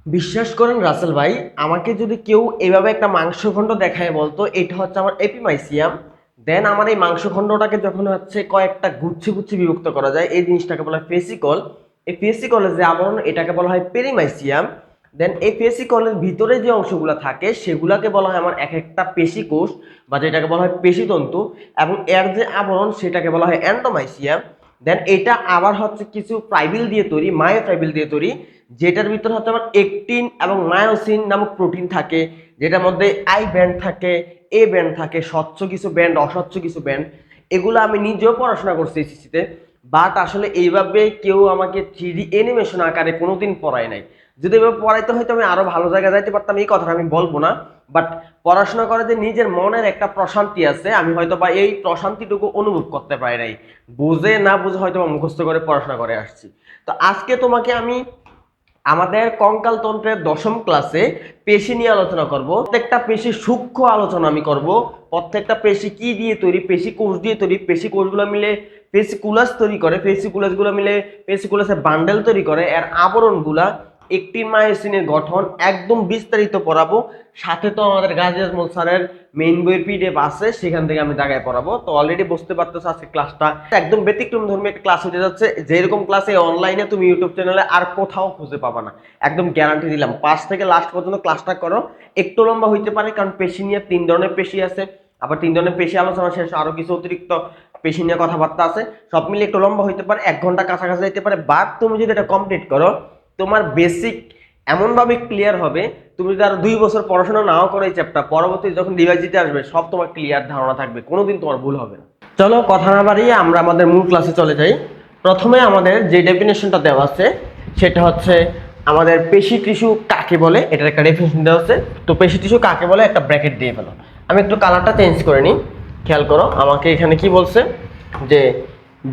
বিশ্বাস করেন রাসেল ভাই, আমাকে যদি কেউ এভাবে একটা মাংসখণ্ড দেখায় বলতো এটা হচ্ছে আমার এপিমাইসিয়াম, দেন আমার এই মাংসখণ্ডটাকে যখন হচ্ছে কয়েকটা গুচ্ছে গুচ্ছে বিভক্ত করা যায় এই জিনিসটাকে বলা হয় ফেসিকল। এই ফেসিকলের যে আবরণ এটাকে বলা হয় পেরিমাইসিয়াম। দেন এই ফেসিকলের ভিতরে যে অংশগুলো থাকে সেগুলোকে বলা হয় আমার এক একটা পেশিকোষ বা যেটাকে বলা হয় পেশিতন্তু। এবং এর যে আবরণ সেটাকে বলা হয় অ্যান্ডোমাইসিয়াম। দেন এটা আবার হচ্ছে কিছু ফাইবিল দিয়ে তৈরি, মায়োফাইবিল দিয়ে তৈরি, যেটার ভিতরে হচ্ছে আমার একটিন এবং মায়োসিন নামক প্রোটিন থাকে, যেটার মধ্যে আই ব্যান্ড থাকে, এ ব্যান্ড থাকে, স্বচ্ছ কিছু ব্যান্ড, অস্বচ্ছ কিছু ব্যান্ড। এগুলো আমি নিজেও পড়াশোনা করছি এসএসসিতে, বাট আসলে এইভাবে কেউ আমাকে 3D অ্যানিমেশন আকারে কোনোদিন পড়ায় নাই। যদি এভাবে পড়াইতে হয়তো আমি আরো ভালো জায়গায় যাইতে পারতাম, এই কথাটা আমি বলবো না। বাট পড়াশোনা করে যে নিজের মনের একটা প্রশান্তি আছে, আমি হয়তো বা এই প্রশান্তিটুকু অনুভব করতে পারি নাই। বুঝে না বুঝে হয়তো বা মুখস্থ করে পড়াশোনা করে আসছি। তো আজকে তোমাকে আমি আমাদের কঙ্কাল তন্ত্রের দশম ক্লাসে পেশি নিয়ে আলোচনা করব। প্রত্যেকটা পেশি সূক্ষ্ম আলোচনা আমি করব। প্রত্যেকটা পেশি কি দিয়ে তৈরি, পেশি কোষ দিয়ে তৈরি, পেশি কোষগুলো মিলে পেসিকুলাস তৈরি করে, পেসিকুলাস গুলো মিলে পেসিকুলাসের বান্ডেল তৈরি করে, এর আবরণগুলা, একটি মায়োসিনের গঠন একদম বিস্তারিত পড়াবো। সাথে তো আমাদের গাজী আজমল স্যারের মেইন বইয়ের পিডিএফ আছে, সেখান থেকে আমি জায়গায় পড়াবো। তো অলরেডি বুঝতে পারতেছো আজকে ক্লাসটা একদম ব্যতিক্রম ধর্মী একটা ক্লাস হতে যাচ্ছে। যেরকম ক্লাসে অনলাইনে তুমি ইউটিউব চ্যানেলে আর কোথাও খুঁজে পাবা না, একদম গ্যারান্টি দিলাম। ফার্স্ট থেকে লাস্ট পর্যন্ত ক্লাসটা করো। একটু লম্বা হইতে পারে কারণ পেশি নিয়ে 3 ধরনের পেশি আছে, আবার 3 ধরনের পেশি আলোচনা শেষে আরো কিছু অতিরিক্ত পেশি নিয়ে কথাবার্তা আছে, সব মিলে একটু লম্বা হইতে পারে, 1 ঘন্টা কাছাকাছি যাইতে পারে। বাট তুমি যদি এটা কমপ্লিট করো, তোমার বেসিক এমনভাবে ক্লিয়ার হবে, তুমি যদি আরো 2 বছর পড়াশোনা নাও করো এই চ্যাপ্টার, পরবর্তী যখন ডিভাইসিতে আসবে সব তোমার ক্লিয়ার ধারণা থাকবে, কোনোদিন তোমার ভুল হবে না। চলো কথা না বাড়িয়ে আমরা আমাদের মূল ক্লাসে চলে যাই। প্রথমে আমাদের যে ডেফিনেশনটা দেওয়া আছে সেটা হচ্ছে আমাদের পেশি টিস্যু কাকে বলে, এটার একটা ডেফিনেশন দেওয়া আছে। তো পেশি টিস্যু কাকে বলে একটা ব্র্যাকেট দিয়ে ফেলো। আমি একটু কালারটা চেঞ্জ করে নিই, খেয়াল করো আমাকে এখানে কি বলছে, যে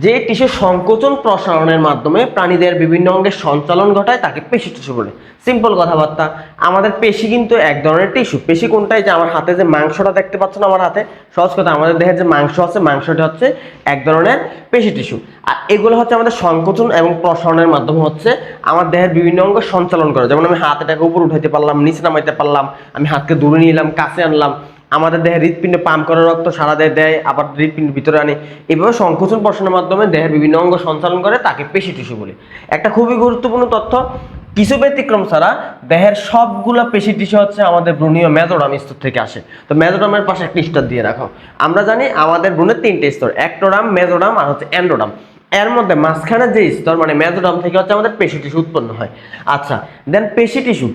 যে টিস্যু সংকোচন প্রসারণের মাধ্যমে প্রাণীদের বিভিন্ন অঙ্গের সঞ্চালন ঘটায় তাকে পেশি টিস্যু বলে। সিম্পল কথাবার্তা, আমাদের পেশি কিন্তু এক ধরনের টিস্যু। পেশি কোনটাই, যে আমার হাতে যে মাংসটা দেখতে পাচ্ছ না আমার হাতে, সহজ কথা, আমাদের দেহের যে মাংস আছে মাংসটা হচ্ছে এক ধরনের পেশি টিস্যু। আর এগুলো হচ্ছে আমাদের সংকোচন এবং প্রসারণের মাধ্যমে হচ্ছে আমার দেহের বিভিন্ন অঙ্গ সঞ্চালন করে। যেমন আমি হাতটাকে উপর উঠাইতে পারলাম, নিচে নামাইতে পারলাম, আমি হাতকে দূরে নিলাম, কাছে আনলাম, আমাদের দেহের হৃৎপিণ্ডে পাম্প করা রক্ত সারা দেহে দেয়, আবার হৃৎপিণ্ডের ভিতরে আনে। এভাবে সংকোচন প্রসারণের মাধ্যমে দেহের বিভিন্ন অঙ্গ সঞ্চালন করে তাকে পেশি টিস্যু বলে। একটা খুবই গুরুত্বপূর্ণ তথ্য, কিছু ব্যতিক্রম ছাড়া দেহের সবগুলো পেশি টিস্যু হচ্ছে আমাদের ভ্রূণীয় মেজোডাম স্তর থেকে আসে। তো মেজোডামের পাশে একটা স্টার দিয়ে রাখো। আমরা জানি আমাদের ভ্রূণের 3টে স্তর, একটোডাম, মেজোডাম আর হচ্ছে এন্ডোডাম। এর মধ্যে মাঝখানে যে স্তর মানে মেজোডাম থেকে হচ্ছে আমাদের পেশি টিস্যু উৎপন্ন হয়। আচ্ছা, দেন পেশি টিস্যু,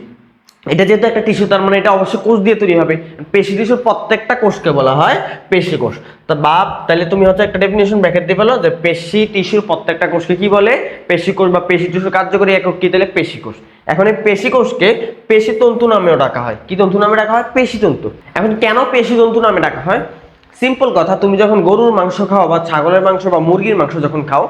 এটা যেহেতু একটা টিস্যু তার মানে এটা অবশ্যই কোষ দিয়ে তৈরি হবে। পেশি টিস্যুর প্রত্যেকটা কোষকে বলা হয় পেশি কোষ। তো বাপ, তাহলে তুমি হচ্ছে একটা ডেফিনিশন ব্র্যাকেট দিয়ে ফেলো যে পেশি টিস্যুর প্রত্যেকটা কোষকে কি বলে, পেশি কোষ, বা পেশি টিস্যুর কার্যকরী একক কি, তাহলে পেশি কোষ। এখন এই পেশি কোষকে পেশি তন্তু নামেও ডাকা হয়। কি তন্তু নামে ডাকা হয়? পেশি তন্তু। এখন কেন পেশি তন্তু নামে ডাকা হয়? সিম্পল কথা, তুমি যখন গরুর মাংস খাও বা ছাগলের মাংস বা মুরগির মাংস যখন খাও,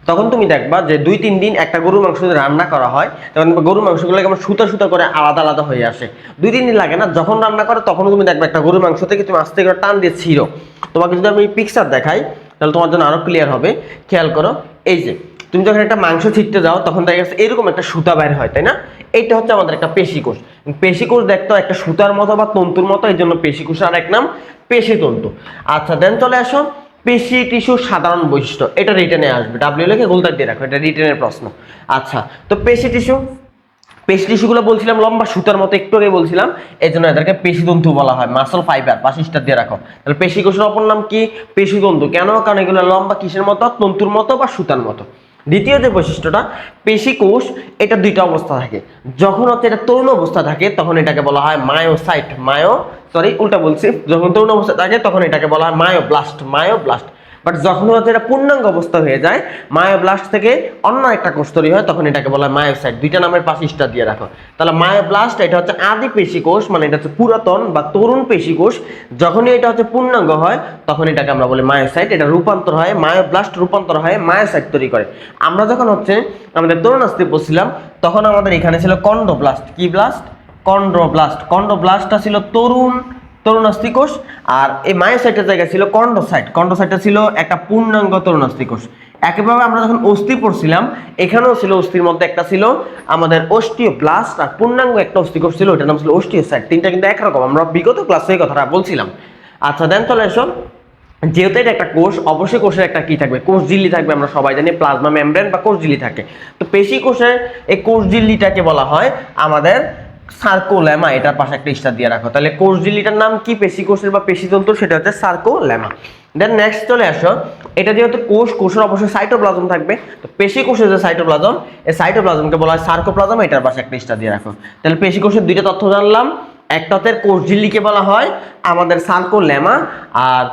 তখন তুমি দেখবা যে 2-3 দিন একটা গরুর মাংস যদি রান্না করা হয় তখন গরুর মাংসগুলো কেমন সুতা সুতা করে আলাদা আলাদা হয়ে আসে। 2-3 দিন লাগে না, যখন রান্না করে তখন তুমি দেখবে একটা গরুর মাংস থেকে তুমি আস্তে করে টান দিয়ে ছিঁড়ো। তোমাকে যদি আমি পিকচার দেখাই তাহলে তোমার জন্য আরো ক্লিয়ার হবে। খেয়াল করো, এই যে তুমি যখন একটা মাংস ছিটতে যাও তখন দেখা গেছে এরকম একটা সুতা বের হয়, তাই না? এইটা হচ্ছে আমাদের একটা পেশিকোষ। পেশিকোষ দেখতো একটা সুতার মতো বা তন্তুর মতো, এই জন্য পেশিকোষের আরেক নাম পেশি তন্তু। আচ্ছা, দেন চলে আসো পেশি টিস্যুর সাধারণ বৈশিষ্ট্য, এটা রিটেনে আসবে, ডাব্লিউ লিখে গোলদার দিয়ে রাখো, এটা রিটেনের প্রশ্ন। আচ্ছা, তো পেশি টিস্যু, পেশি টিস্যুগুলো বলছিলাম লম্বা সুতার মতো, একটু আগে বলছিলাম, এই জন্য এদেরকে পেশিতন্তু বলা হয়, মাসল ফাইবার, পাশে স্টার দিয়ে রাখো। তাহলে পেশি কোষের অপর নাম কি? পেশিতন্তু। কেন? কারণ এগুলো লম্বা কিসের মতো? তন্তুর মতো বা সুতার মতো। দ্বিতীয় যে বৈশিষ্ট্যটা, পেশি কোষ, এটা 2টা অবস্থা থাকে। যখন হচ্ছে এটা তরুণ অবস্থা থাকে তখন এটাকে বলা হয় মায়োসাইট, উল্টা বলছি, যখন তরুণ অবস্থা থাকে তখন এটাকে বলা হয় মায়োব্লাস্ট। বাট যখন হচ্ছে এটা পূর্ণাঙ্গ অবস্থা হয়ে যায়, মায়োব্লাস্ট থেকে অন্য একটা কোষ তৈরি হয়, তখন এটাকে বলা হয় মায়োসাইট। 2টা নামের পাশে স্টার দিয়ে রাখো। তাহলে মায়োব্লাস্ট এটা হচ্ছে আদি পেশি কোষ, মানে এটা হচ্ছে পুরাতন বা তরুণ পেশি কোষ। যখনই এটা হচ্ছে পূর্ণাঙ্গ হয় তখন এটাকে আমরা বলি মায়োসাইট। এটা রূপান্তর হয়, মায়োব্লাস্ট রূপান্তর হয় মায়োসাইট তৈরি করে। আমরা যখন হচ্ছে আমাদের তরুণাস্থি পড়ছিলাম তখন আমাদের এখানে ছিল কন্ড্রোব্লাস্ট। কি ব্লাস্ট? কন্ড্রোব্লাস্ট। কন্ড্রোব্লাস্টটা ছিল তরুণাস্থি কোষ। আর এই মায়োসাইটের জায়গায় ছিল কন্ড্রোসাইট। কন্ড্রোসাইটটা ছিল একটা পূর্ণাঙ্গ তরুণাস্থি কোষ। একইভাবে আমরা যখন অস্থি পড়ছিলাম এখানেও ছিল, অস্থির মধ্যে একটা ছিল আমাদের অস্টিওব্লাস্ট আর পূর্ণাঙ্গ একটা অস্থিকোষ ছিল, ওটার নাম ছিল অস্টিওসাইট। তিনটা কিন্তু একরকম, আমরা বিগত ক্লাসে এই কথাটা বলছিলাম। আচ্ছা দেন চলে এসো, যেহেতু এটা একটা কোষ, অবশ্যই কোষের একটা কি থাকবে, কোষ ঝিল্লি থাকবে। আমরা সবাই জানি প্লাজমা মেমব্রেন বা কোষ ঝিল্লি থাকে। তো পেশি কোষের এই কোষ ঝিল্লিটাকে বলা হয় আমাদের সার্কোলেমা। এটার পাশে একটা স্টার দিয়ে রাখো। তাহলে কোষ ঝিল্লিটার নাম কি পেশি কোষের বা পেশিতন্তু, সেটা হচ্ছে সার্কোলেমা। দেন নেক্সট চলে আসো, এটা যেহেতু কোষ, কোষের অবশ্যই সাইটোপ্লাজম থাকবে। তো পেশি কোষের যে সাইটোপ্লাজম, এই সাইটোপ্লাজমকে বলা হয় সার্কোপ্লাজম। এটার পাশে একটা স্টার দিয়ে রাখো। তাহলে পেশি কোষের দুইটা তথ্য জানলাম, একটা হচ্ছে কোষ ঝিল্লিকে বলা হয় আমাদের সার্কোলেমা, আর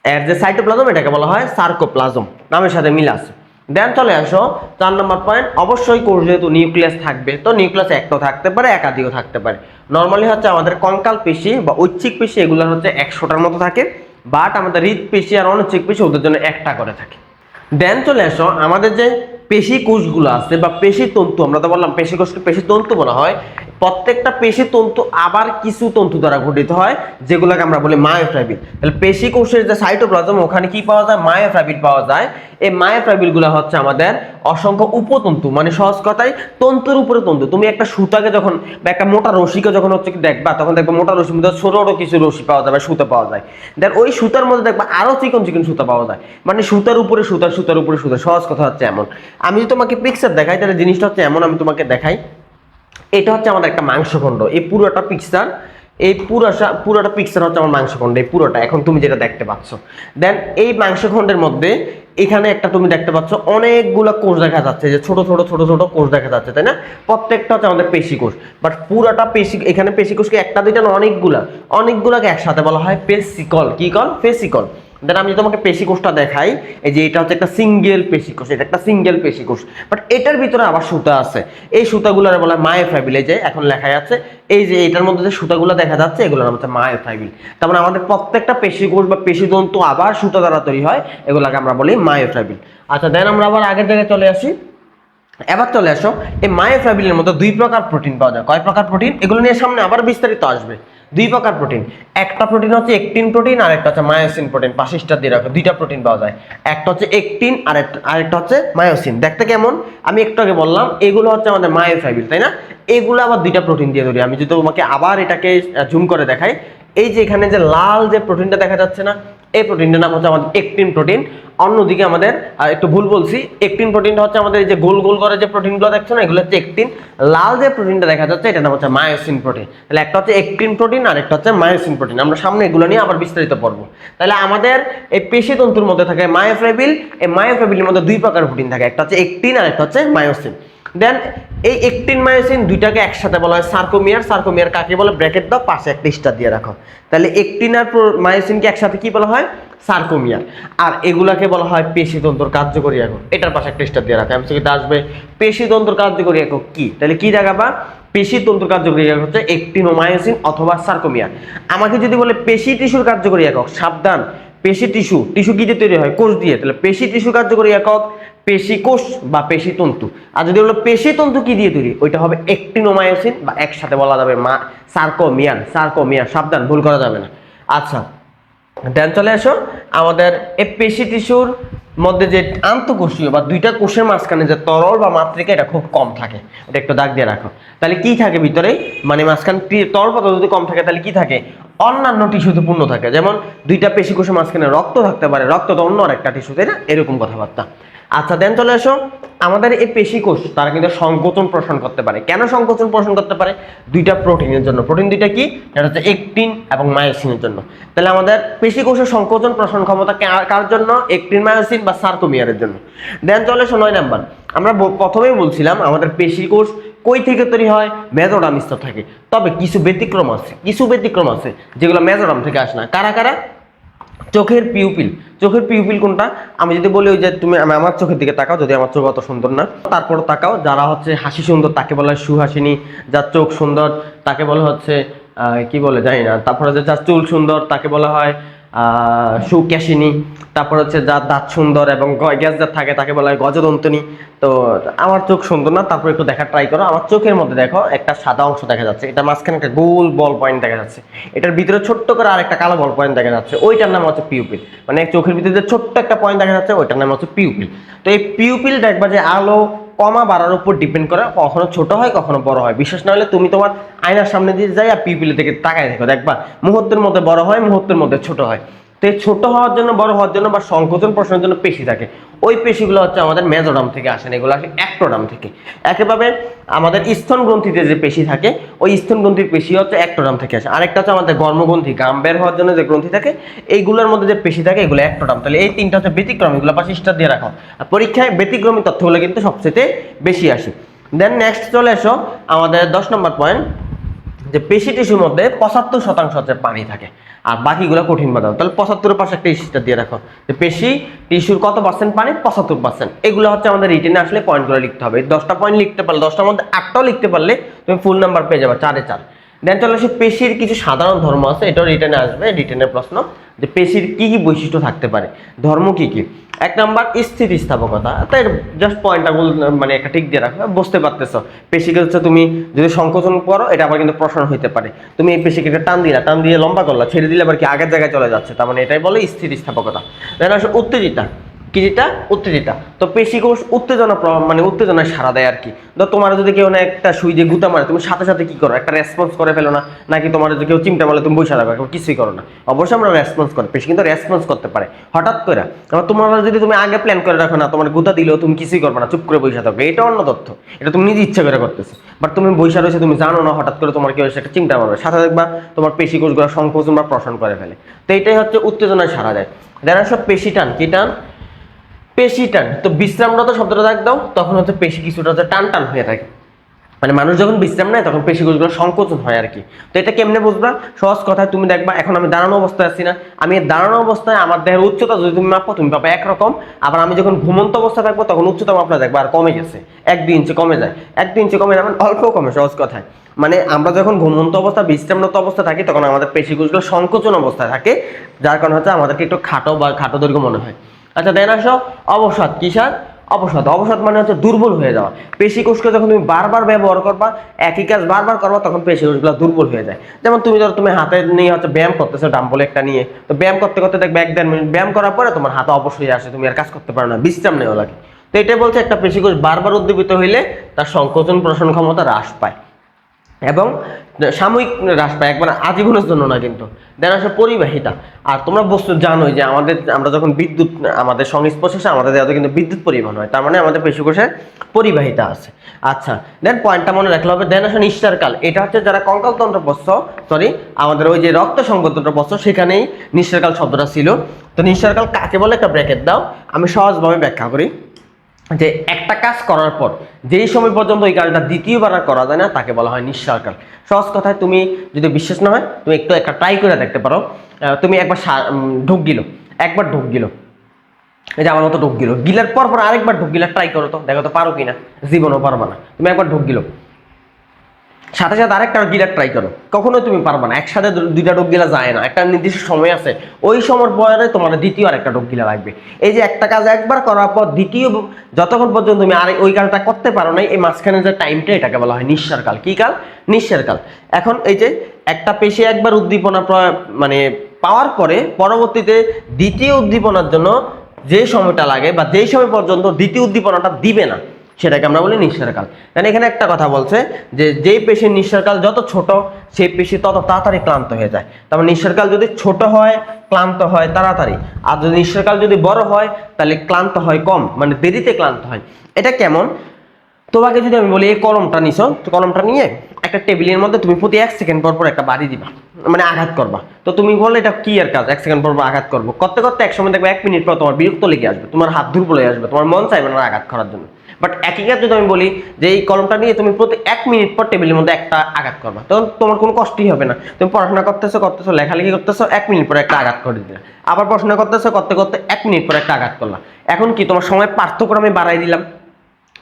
এর যে সাইটোপ্লাজম এটাকে বলা হয় সার্কোপ্লাজম, নামের সাথে মিল আছে। দেন চলে আসো 4 নম্বর পয়েন্ট, অবশ্যই কোষ যেহেতু নিউক্লিয়াস থাকবে, তো নিউক্লিয়াস একটাও থাকতে পারে, একাধিকও থাকতে পারে। নর্মালি হচ্ছে আমাদের কঙ্কাল পেশি বা ঐচ্ছিক পেশি এগুলো হচ্ছে 100টার মতো থাকে, বাট আমাদের হৃৎপেশি আর অনৈচ্ছিক পেশি ওদের জন্য একটা করে থাকে। দেন চলে আসো, আমাদের যে পেশি কোষগুলো আছে বা পেশি তন্তু, আমরা তো বললাম পেশি কোষকে পেশি তন্তু বলা হয়। প্রত্যেকটা পেশি তন্তু আবার কিছু তন্তু দ্বারা গঠিত হয়, যেগুলোকে আমরা বলি মায়োফাইবিল। তাহলে পেশি কোষের যে সাইটোপ্লাজম, ওখানে কি পাওয়া যায়, মায়োফাইবিল পাওয়া যায়। এই মায়োফাইবিল গুলো হচ্ছে আমাদের অসংখ্য উপতন্তু, মানে সহজ কথায় তন্তুর উপরে তন্তু। তুমি একটা সুতাকে যখন বা একটা মোটা রশিকে যখন হচ্ছে কি দেখবা, তখন দেখবা মোটা রশির মধ্যে ছোট ছোট কিছু রশি পাওয়া যায় বা সুতা পাওয়া যায়। দেন ওই সুতার মধ্যে দেখবা আরো চিকন চিকন সুতা পাওয়া যায়, মানে সুতার উপরে সুতা, সুতার উপরে সুতা। সহজ কথা হচ্ছে এমন। আমি যদি তোমাকে পিকচার দেখাই, তাহলে জিনিসটা হচ্ছে এমন, আমি তোমাকে দেখাই। এটা হচ্ছে আমাদের একটা মাংসখণ্ড, এই পুরোটা পিকচার, এই পুরোটা পিকচার হচ্ছে আমার মাংসখণ্ড, এই পুরোটা এখন তুমি যেটা দেখতে পাচ্ছ। দেন এই মাংসখণ্ডের মধ্যে এখানে একটা তুমি দেখতে পাচ্ছ অনেকগুলো কোষ দেখা যাচ্ছে, যে ছোট ছোট ছোট ছোট কোষ দেখা যাচ্ছে, তাই না? প্রত্যেকটা হচ্ছে আমাদের পেশি কোষ, বাট পুরোটা পেশি, এখানে পেশি কোষকে একটা দুইটা না, অনেকগুলাকে একসাথে বলা হয় পেশিকল। কি কল? পেশিকল। দেন আমি তোমাকে পেশি কোষটা দেখাই, এই যে এটা হচ্ছে একটা সিঙ্গেল পেশি কোষ, এটা একটা সিঙ্গেল পেশি কোষ, বাট এটার ভিতরে আবার সুতা আছে। এই সুতাগুলোর বলা হয় মায়োফাইবিল। এই যে এখন লেখা আছে, এই যে এটার মধ্যে যে সুতাগুলো দেখা যাচ্ছে, এগুলোর নাম হচ্ছে মায়োফাইবিল। তার মানে আমাদের প্রত্যেকটা পেশি কোষ বা পেশি তন্তু আবার সুতা দ্বারা তৈরি হয়, এগুলোকে আমরা বলি মায়োফাইবিল। আচ্ছা দেন আমরা আবার আগের জায়গায় চলে আসি। এবার চলে আসো, এই মায়োফাইবিলের মধ্যে 2 প্রকার প্রোটিন পাওয়া যায়। কয় প্রকার প্রোটিন? এগুলো নিয়ে সামনে আবার বিস্তারিত আসবে। 2 প্রকার প্রোটিন, একটা প্রোটিন হচ্ছে একটিন প্রোটিন, আর একটা হচ্ছে মায়োসিন প্রোটিন। পাশে স্টার দিয়ে রাখো, 2টা প্রোটিন পাওয়া যায়, একটা হচ্ছে একটিন আর আরেকটা হচ্ছে মায়োসিন। দেখতে কেমন? আমি একটু আগে বললাম এগুলো হচ্ছে আমাদের মায়োফাইবিল, তাই না? এগুলো আবার 2টা প্রোটিন দিয়ে ধরি। আমি যদি তোমাকে আবার এটাকে জুম করে দেখাই, এই যে এখানে যে লাল যে প্রোটিনটা দেখা যাচ্ছে না, এই প্রোটিনটার নাম হচ্ছে আমাদের একটিন প্রোটিন। অন্যদিকে আমাদের একটু ভুল বলছি, একটিন প্রোটিনটা হচ্ছে আমাদের এই যে গোল গোল করে যে প্রোটিনগুলো দেখছো না, এগুলো হচ্ছে একটিন। লাল যে প্রোটিনটা দেখা যাচ্ছে এটার নাম হচ্ছে মায়োসিন প্রোটিন। তাহলে একটা হচ্ছে একটিন প্রোটিন আর একটা হচ্ছে মায়োসিন প্রোটিন। আমরা সামনে এগুলো নিয়ে আবার বিস্তারিত পড়বো। তাহলে আমাদের এই পেশি তন্তুর মধ্যে থাকে মায়োফাইবিল। এই মায়োফাইবিলের মধ্যে 2 প্রকার প্রোটিন থাকে, একটা হচ্ছে একটিন আর একটা হচ্ছে মায়োসিন। দেন এই একটিন মায়োসিন দুইটাকে একসাথে বলা হয় সার্কোমিয়ার। সার্কোমিয়ার কাকে বলে? ব্র্যাকেট দাও, পাশে একটা স্টার দিয়ে রাখো। তাহলে একটিন আর মায়োসিনকে একসাথে কি বলা হয়? সার্কোমিয়ার। আর এগুলাকে বলা হয় পেশিতন্তুর কার্যকরী একক। এটার পাশে একটা স্টার দিয়ে রাখো, এমসিকিউতে আসবে পেশিতন্তুর কার্যকরী একক কি। তাহলে কি দেখাবা? পেশিতন্তুর কার্যকরী একক হচ্ছে একটিন ও মায়োসিন অথবা সার্কোমিয়ার। আমাকে যদি বলে পেশি টিস্যুর কার্যকরী একক, সাবধান, পেশি টিস্যু, টিস্যু কি দিয়ে তৈরি হয়? কোষ দিয়ে। তাহলে পেশি টিস্যু কার্যকরী একক পেশি কোষ বা পেশি তন্তু। আর যদি হলো পেশি তন্তু কি দিয়ে তৈরি, ওইটা হবে একটিনোমায়োসিন বা একসাথে বলা যাবে সার্কোমিয়ার। সার্কোমিয়ার, সাবধান, ভুল করা যাবে না। আচ্ছা দেন চলে আসো, আমাদের এই পেশি টিস্যুর মধ্যে যে আন্তঃকোষীয় বা 2টা কোষের মাঝখানে যে তরল বা মাতৃকা, এটা খুব কম থাকে। এটা একটু দাগ দিয়ে রাখো। তাহলে কি থাকে ভিতরে, মানে মাঝখানে তরল পদার্থ যদি কম থাকে, তাহলে কি থাকে? অন্যান্য টিস্যুতে পূর্ণ থাকে। যেমন 2টা পেশি কোষের মাঝখানে রক্ত থাকতে পারে, রক্ত তো অন্য আরেকটা টিস্যু, তাই না? এরকম কথাবার্তা। আচ্ছা দেন চলে আসো, আমাদের এই পেশি কোষ তারা কিন্তু সংকোচন প্রসারণ করতে পারে। কেন সংকোচন প্রসারণ করতে পারে? 2টা প্রোটিনের জন্য। প্রোটিন 2টা কি? এটা হচ্ছে একটিন এবং মায়োসিনের জন্য। তাহলে আমাদের পেশি কোষের সংকোচন প্রসারণ ক্ষমতা কার জন্য? একটিন, মায়োসিন বা সার্কোমিয়ারের জন্য। দেন চলে আসো 9 নাম্বার। আমরা প্রথমেই বলছিলাম আমাদের পেশি কোষ কই থেকে তৈরি হয়? মেজোডার্ম স্তর থেকে। তবে কিছু ব্যতিক্রম আছে যেগুলো মেজোডার্ম থেকে আসে না। কারা কারা? চোখের পিউপিল। চোখের পিউপিল কোনটা? আমি যদি বলি ওই যে তুমি আমার চোখের দিকে তাকাও, যদি আমার চোখ অত সুন্দর না, তারপর তাকাও, যারা হচ্ছে হাসি সুন্দর তাকে বলা হয় সুহাসিনী, যার চোখ সুন্দর তাকে বলা হচ্ছে কি বলে জানি না। তারপরে যে যার চুল সুন্দর তাকে বলা হয় সুকেশিনী, তারপর হচ্ছে যার দাঁত সুন্দর এবং গ্যাস যার থাকে তাকে বলা হয় গজদন্তনী। তো আমার চোখ সুন্দর না, তারপর একটু দেখার ট্রাই করো। আমার চোখের মধ্যে দেখো একটা সাদা অংশ দেখা যাচ্ছে, এটা মাঝখানে একটা গোল বল পয়েন্ট দেখা যাচ্ছে, এটার ভিতরে ছোট্ট করে আরেকটা কালো বল পয়েন্ট দেখা যাচ্ছে, ওইটার নাম হচ্ছে পিউপিল। মানে চোখের ভিতরে যে ছোট্ট একটা পয়েন্ট দেখা যাচ্ছে ওইটার নাম হচ্ছে পিউপিল। তো এই পিউপিল দেখবা যে আলো কমা বাড়ার উপর ডিপেন্ড করে, কখনো ছোট হয় কখনো বড় হয়। বিশেষ না হলে তুমি তোমার আয়নার সামনে দিয়ে যাই আর পিউপিলের দিকে তাকায় দেখো, দেখবা মুহূর্তের মধ্যে বড় হয়, মুহূর্তের মধ্যে ছোট হয়। তো এই ছোট হওয়ার জন্য, বড় হওয়ার জন্য বা সংকোচন প্রশ্নের জন্য পেশি থাকে। ওই পেশিগুলো হচ্ছে আমাদের মেজোডাম থেকে আসে না, এগুলো আসে অ্যাক্টোডাম থেকে। একইভাবে আমাদের স্তন গ্রন্থিতে যে পেশি থাকে ওই স্তন গ্রন্থির পেশি হচ্ছে অ্যাক্টোডাম থেকে আসে। আরেকটা হচ্ছে আমাদের গর্মগ্রন্থি, গাম বের হওয়ার জন্য যে গ্রন্থি থাকে এইগুলোর মধ্যে যে পেশি থাকে এগুলো অ্যাক্টোডাম। তাহলে এই তিনটা হচ্ছে ব্যতিক্রম, এগুলো পাশে স্টার দিয়ে রাখো। আর পরীক্ষায় ব্যতিক্রমী তথ্যগুলো কিন্তু সবচেয়ে বেশি আসে। দেন নেক্সট চলে এসো আমাদের 10 নম্বর পয়েন্ট, যে পেশি টিস্যুর মধ্যে 75% হচ্ছে পানি থাকে আর বাকিগুলো কঠিন বাদাম। তাহলে 75-এর পাশে একটা স্টার দিয়ে রাখো যে পেশি টিস্যুর কত পার্সেন্ট পানি, 75%। এগুলো হচ্ছে আমাদের রিটেনে আসলে পয়েন্টগুলো লিখতে হবে। 10টা পয়েন্ট লিখতে পারলে, 10টার মধ্যে 8টাও লিখতে পারলে তুমি ফুল নাম্বার পেয়ে যাবে, 4-এ 4। দেন চলে আসে পেশির কিছু সাধারণ ধর্ম আছে, এটাও রিটেনে আসবে, রিটেনের প্রশ্ন, যে পেশির কি কি বৈশিষ্ট্য থাকতে পারে, ধর্ম কি কি। 1 নাম্বার স্থিতিস্থাপকতা, তাই জাস্ট পয়েন্টটা মানে একটা টিক দিয়ে রাখো, বুঝতে পারতেছো। পেশিকে হচ্ছে তুমি যদি সংকোচন করো এটা আবার কিন্তু প্রসারণ হইতে পারে। তুমি এই পেশিকে একটা টান দিলা, টান দিয়ে লম্বা করলা, ছেড়ে দিলে আবার কি আগের জায়গায় চলে যাচ্ছে, তার মানে এটাই বলে স্থিতিস্থাপকতা। দেন আসলে উত্তেজিতা, কি যেটা উত্তেজিতা, তো পেশিকোষ উত্তেজনা মানে উত্তেজনায় সাড়া দেয় আর কি। তো তোমার যদি কেউ না একটা সুই দিয়ে গুতা মারে তুমি সাথে সাথে কি করো, একটা রেসপন্স করে ফেলো না, নাকি তোমার যদি কেউ চিমটা মারলে তুমি বসে থাকো কিছুই করো না? অবশ্যই আমরা রেসপন্স করি, পেশি কিন্তু রেসপন্স করতে পারে হঠাৎ করে। তোমার যদি তুমি আগে প্ল্যান করে রাখো না, তোমার গুতা দিলেও তুমি কিছুই করবে না, চুপ করে বসে থাকবে, এটা অন্য তথ্য, এটা তুমি নিজে ইচ্ছা করে করতেছো। বাট তুমি বসে রয়েছে, তুমি জানো না হঠাৎ করে তোমার কেউ এসে একটা চিমটা মারবে, সাথে দেখবা তোমার পেশিকোষগুলো সংকোচন বা প্রসারণ করে ফেলে। তো এটাই হচ্ছে উত্তেজনায় সাড়া দেয়। দেখা সব পেশি টান, কি টান, পেশি টান। তো বিশ্রামরত শব্দটা দেখ দাও, তখন হচ্ছে পেশি কিছুটা হচ্ছে টান টান হয়ে থাকে, মানে মানুষ যখন বিশ্রাম নেয় তখন পেশিগুলো সংকোচন হয় আর কি। তো এটা কেমনে বুঝবা, সহজ কথায় তুমি দেখবা এখন আমি দাঁড়ানো অবস্থায় আছি না, আমি দাঁড়ানো অবস্থায় আমার দেহের উচ্চতা যদি তুমি মাপো তুমি পাবে একরকম, আবার আমি যখন ঘুমন্ত অবস্থা থাকবো তখন উচ্চতা মাপলে দেখবো আর কমে গেছে, 1-2 ইঞ্চি কমে যায়, 1-2 ইঞ্চি কমে যায় মানে অল্প কমে, সহজ কথায়। মানে আমরা যখন ঘুমন্ত অবস্থা বিশ্রামরত অবস্থা থাকি তখন আমাদের পেশিগুলো সংকোচন অবস্থায় থাকে, যার কারণে হচ্ছে আমাদেরকে একটু খাটো বা খাটো দৈর্ঘ্য মনে হয়। আচ্ছা দেন আসো অবসাদ, কিসার অবসাদ, অবসাদ মানে হচ্ছে দুর্বল হয়ে যাওয়া। পেশিকোষকে যখন তুমি বারবার ব্যবহার করবা, একই কাজ বারবার করবা, তখন পেশিকোষগুলো দুর্বল হয়ে যায়। যেমন তুমি ধরো তুমি হাতে নিয়ে হচ্ছে ব্যায়াম করতেছো, ডাম্বল একটা নিয়ে, তো ব্যায়াম করতে করতে দেখবে 1-1.5 মিনিট ব্যায়াম করার পরে তোমার হাতে অবশ হয়ে আসে, তুমি আর কাজ করতে পারো না, বিশ্রাম নেওয়া লাগে। তো এটাই বলছে একটা পেশিকোষ বারবার উদ্দীপিত হইলে তার সংকোচন প্রসারণ ক্ষমতা হ্রাস পায় এবং সাময়িক হ্রাস পায়, একবার আজীবনের জন্য না কিন্তু। দেন আসে পরিবাহিতা। আর তোমরা বস্তু জানোই যে আমরা যখন বিদ্যুৎ আমাদের সংস্পর্শে আমাদের দেওয়াতে কিন্তু বিদ্যুৎ পরিবহন হয়, তার মানে আমাদের পেশিকোষে পরিবাহিতা আছে। আচ্ছা দেন পয়েন্টটা মনে রাখলে হবে। দেন আসে নিঃশ্বাসকাল, এটা হচ্ছে যারা কঙ্কালতন্ত্র প্রস্থ, আমাদের ওই যে রক্ত সংকোচনতন্ত্র প্রস্থ সেখানেই নিঃশ্বাসকাল শব্দটা ছিল। তো নিঃশ্বাসকাল কাকে বলে একটা ব্র্যাকেট দাও, আমি সহজভাবে ব্যাখ্যা করি। যে একটা কাজ করার পর যেই সময় পর্যন্ত ওই কাজটা দ্বিতীয়বার আর করা যায় না তাকে বলা হয় নিঃশ্বাসকাল। সহজ কথায় তুমি যদি বিশ্বাস না হয় তুমি একটু একটা ট্রাই করে দেখতে পারো। তুমি একবার ঢোক গিলো, একবার ঢোক গিলো, এই যে আমার মতো ঢোক গিলো, গিলার পর পর আরেকবার ঢোক গিলা ট্রাই করো, তো দেখো তো পারো কিনা, জীবনও পারবা না। তুমি একবার ঢোক গিলো, সাথে সাথে আরেকটা গিলার ট্রাই করো, কখনোই তুমি পারবা না, একসাথে দুইটা ডোক গিলা যায় না, একটা নির্দিষ্ট সময় আছে, ওই সময়ের পরে তোমার দ্বিতীয় আরেকটা ডোক গিলা লাগবে। এই যে একটা কাজ একবার করার পর দ্বিতীয় যতক্ষণ পর্যন্ত তুমি আর ওই কাজটা করতে পারো না, এই মাঝখানে যে টাইমটা এটাকে বলা হয় নিঃশ্বাসকাল। কি কাল? নিঃশ্বাসকাল। এখন এই যে একটা পেশি একবার উদ্দীপনা মানে পাওয়ার পরে পরবর্তীতে দ্বিতীয় উদ্দীপনার জন্য যে সময়টা লাগে বা যেই সময় পর্যন্ত দ্বিতীয় উদ্দীপনাটা দিবে না সেটাকে আমরা বলি নিঃশ্বাসকাল। কারণ এখানে একটা কথা বলছে যে যেই পেশির নিঃশ্বাসকাল যত ছোট সেই পেশি তত তাড়াতাড়ি ক্লান্ত হয়ে যায়। তারপর নিঃশ্বাসকাল যদি ছোট হয় ক্লান্ত হয় তাড়াতাড়ি, আর যদি নিঃশ্বাসকাল যদি বড় হয় তাহলে ক্লান্ত হয় কম, মানে দেরিতে ক্লান্ত হয়। এটা কেমন? তোমাকে যদি আমি বলি এই কলমটা নিছো, কলমটা নিয়ে একটা টেবিলের মধ্যে তুমি প্রতি 1 সেকেন্ড পর পর একটা বাড়ি দিবা, মানে আঘাত করবা। তো তুমি বললে এটা কি আর কাজ, 1 সেকেন্ড পর পর আঘাত করবো, করতে করতে এক সময় দেখবে 1 মিনিট পর তোমার বিরক্ত লেগে আসবে, তোমার হাত দুর্বল হয়ে আসবে, তোমার মন চাইবে না আঘাত করার জন্য। বাট একই কাজ যদি আমি বলি যে এই কলমটা নিয়ে তুমি প্রতি 1 মিনিট পর টেবিলের মধ্যে একটা আঘাত করবা, তখন তোমার কোনো কষ্টই হবে না। তুমি পড়াশোনা করতেছো লেখালেখি করতেছো, 1 মিনিট পরে একটা আঘাত করে দিলে, আবার পড়াশোনা করতেছো করতে করতে 1 মিনিট পরে একটা আঘাত করলা। এখন কি তোমার সময় পার্থক্য আমি বাড়াই দিলাম,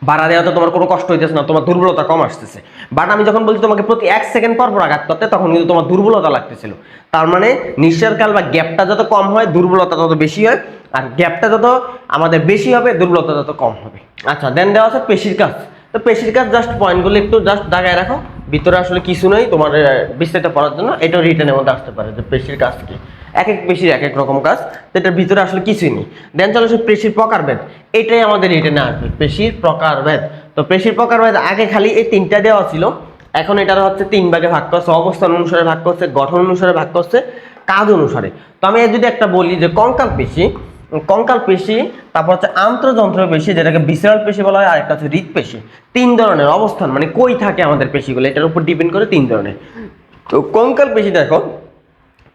বাড়া দেওয়াতে তোমার কোনো কষ্ট হইতেছে না, তোমার দুর্বলতা কম আসতেছে। বাট আমি যখন বলছি তোমাকে প্রতি 1 সেকেন্ড পর পর আঘাত করতে, তখন কিন্তু তোমার দুর্বলতা লাগতেছিল। তার মানে নিঃশ্বাস কাল বা গ্যাপটা যত কম হয় দুর্বলতা তত বেশি হয়, আর গ্যাপটা যত আমাদের বেশি হবে দুর্বলতা তত কম হবে। আচ্ছা, দেন দেওয়া আছে পেশির কাজ। তো পেশির কাজ জাস্ট পয়েন্টগুলো একটু জাস্ট দাগায় রাখো, ভিতরে আসলে কিছু নেই তোমার বিস্তারিত পড়ার জন্য। এটা রিটেনের মধ্যে আসতে পারে যে পেশির কাজ কি, এক এক পেশির এক এক রকম কাজ, এটার ভিতরে আসলে কিছুই নেই। দেন চলো সে পেশির প্রকারভেদ, এটাই আমাদের রিটেনে আসবে, পেশির প্রকারভেদ। তো পেশির প্রকারভেদ আগে খালি এই 3টা দেওয়া ছিল, এখন এটার হচ্ছে 3 ভাগে ভাগ করছে, অবস্থান অনুসারে ভাগ করছে, গঠন অনুসারে ভাগ করছে, কাজ অনুসারে। তো আমি যদি একটা বলি যে কঙ্কাল পেশি, কঙ্কাল পেশি, তারপর হচ্ছে আন্তঃযন্ত্র পেশি যেটাকে ভিসেরাল পেশি বলা হয়, আর একটা হচ্ছে হৃদ পেশি। 3 ধরনের অবস্থান, মানে কই থাকে আমাদের পেশিগুলো, এটার উপর ডিপেন্ড করে 3 ধরনের। তো কঙ্কাল পেশি দেখো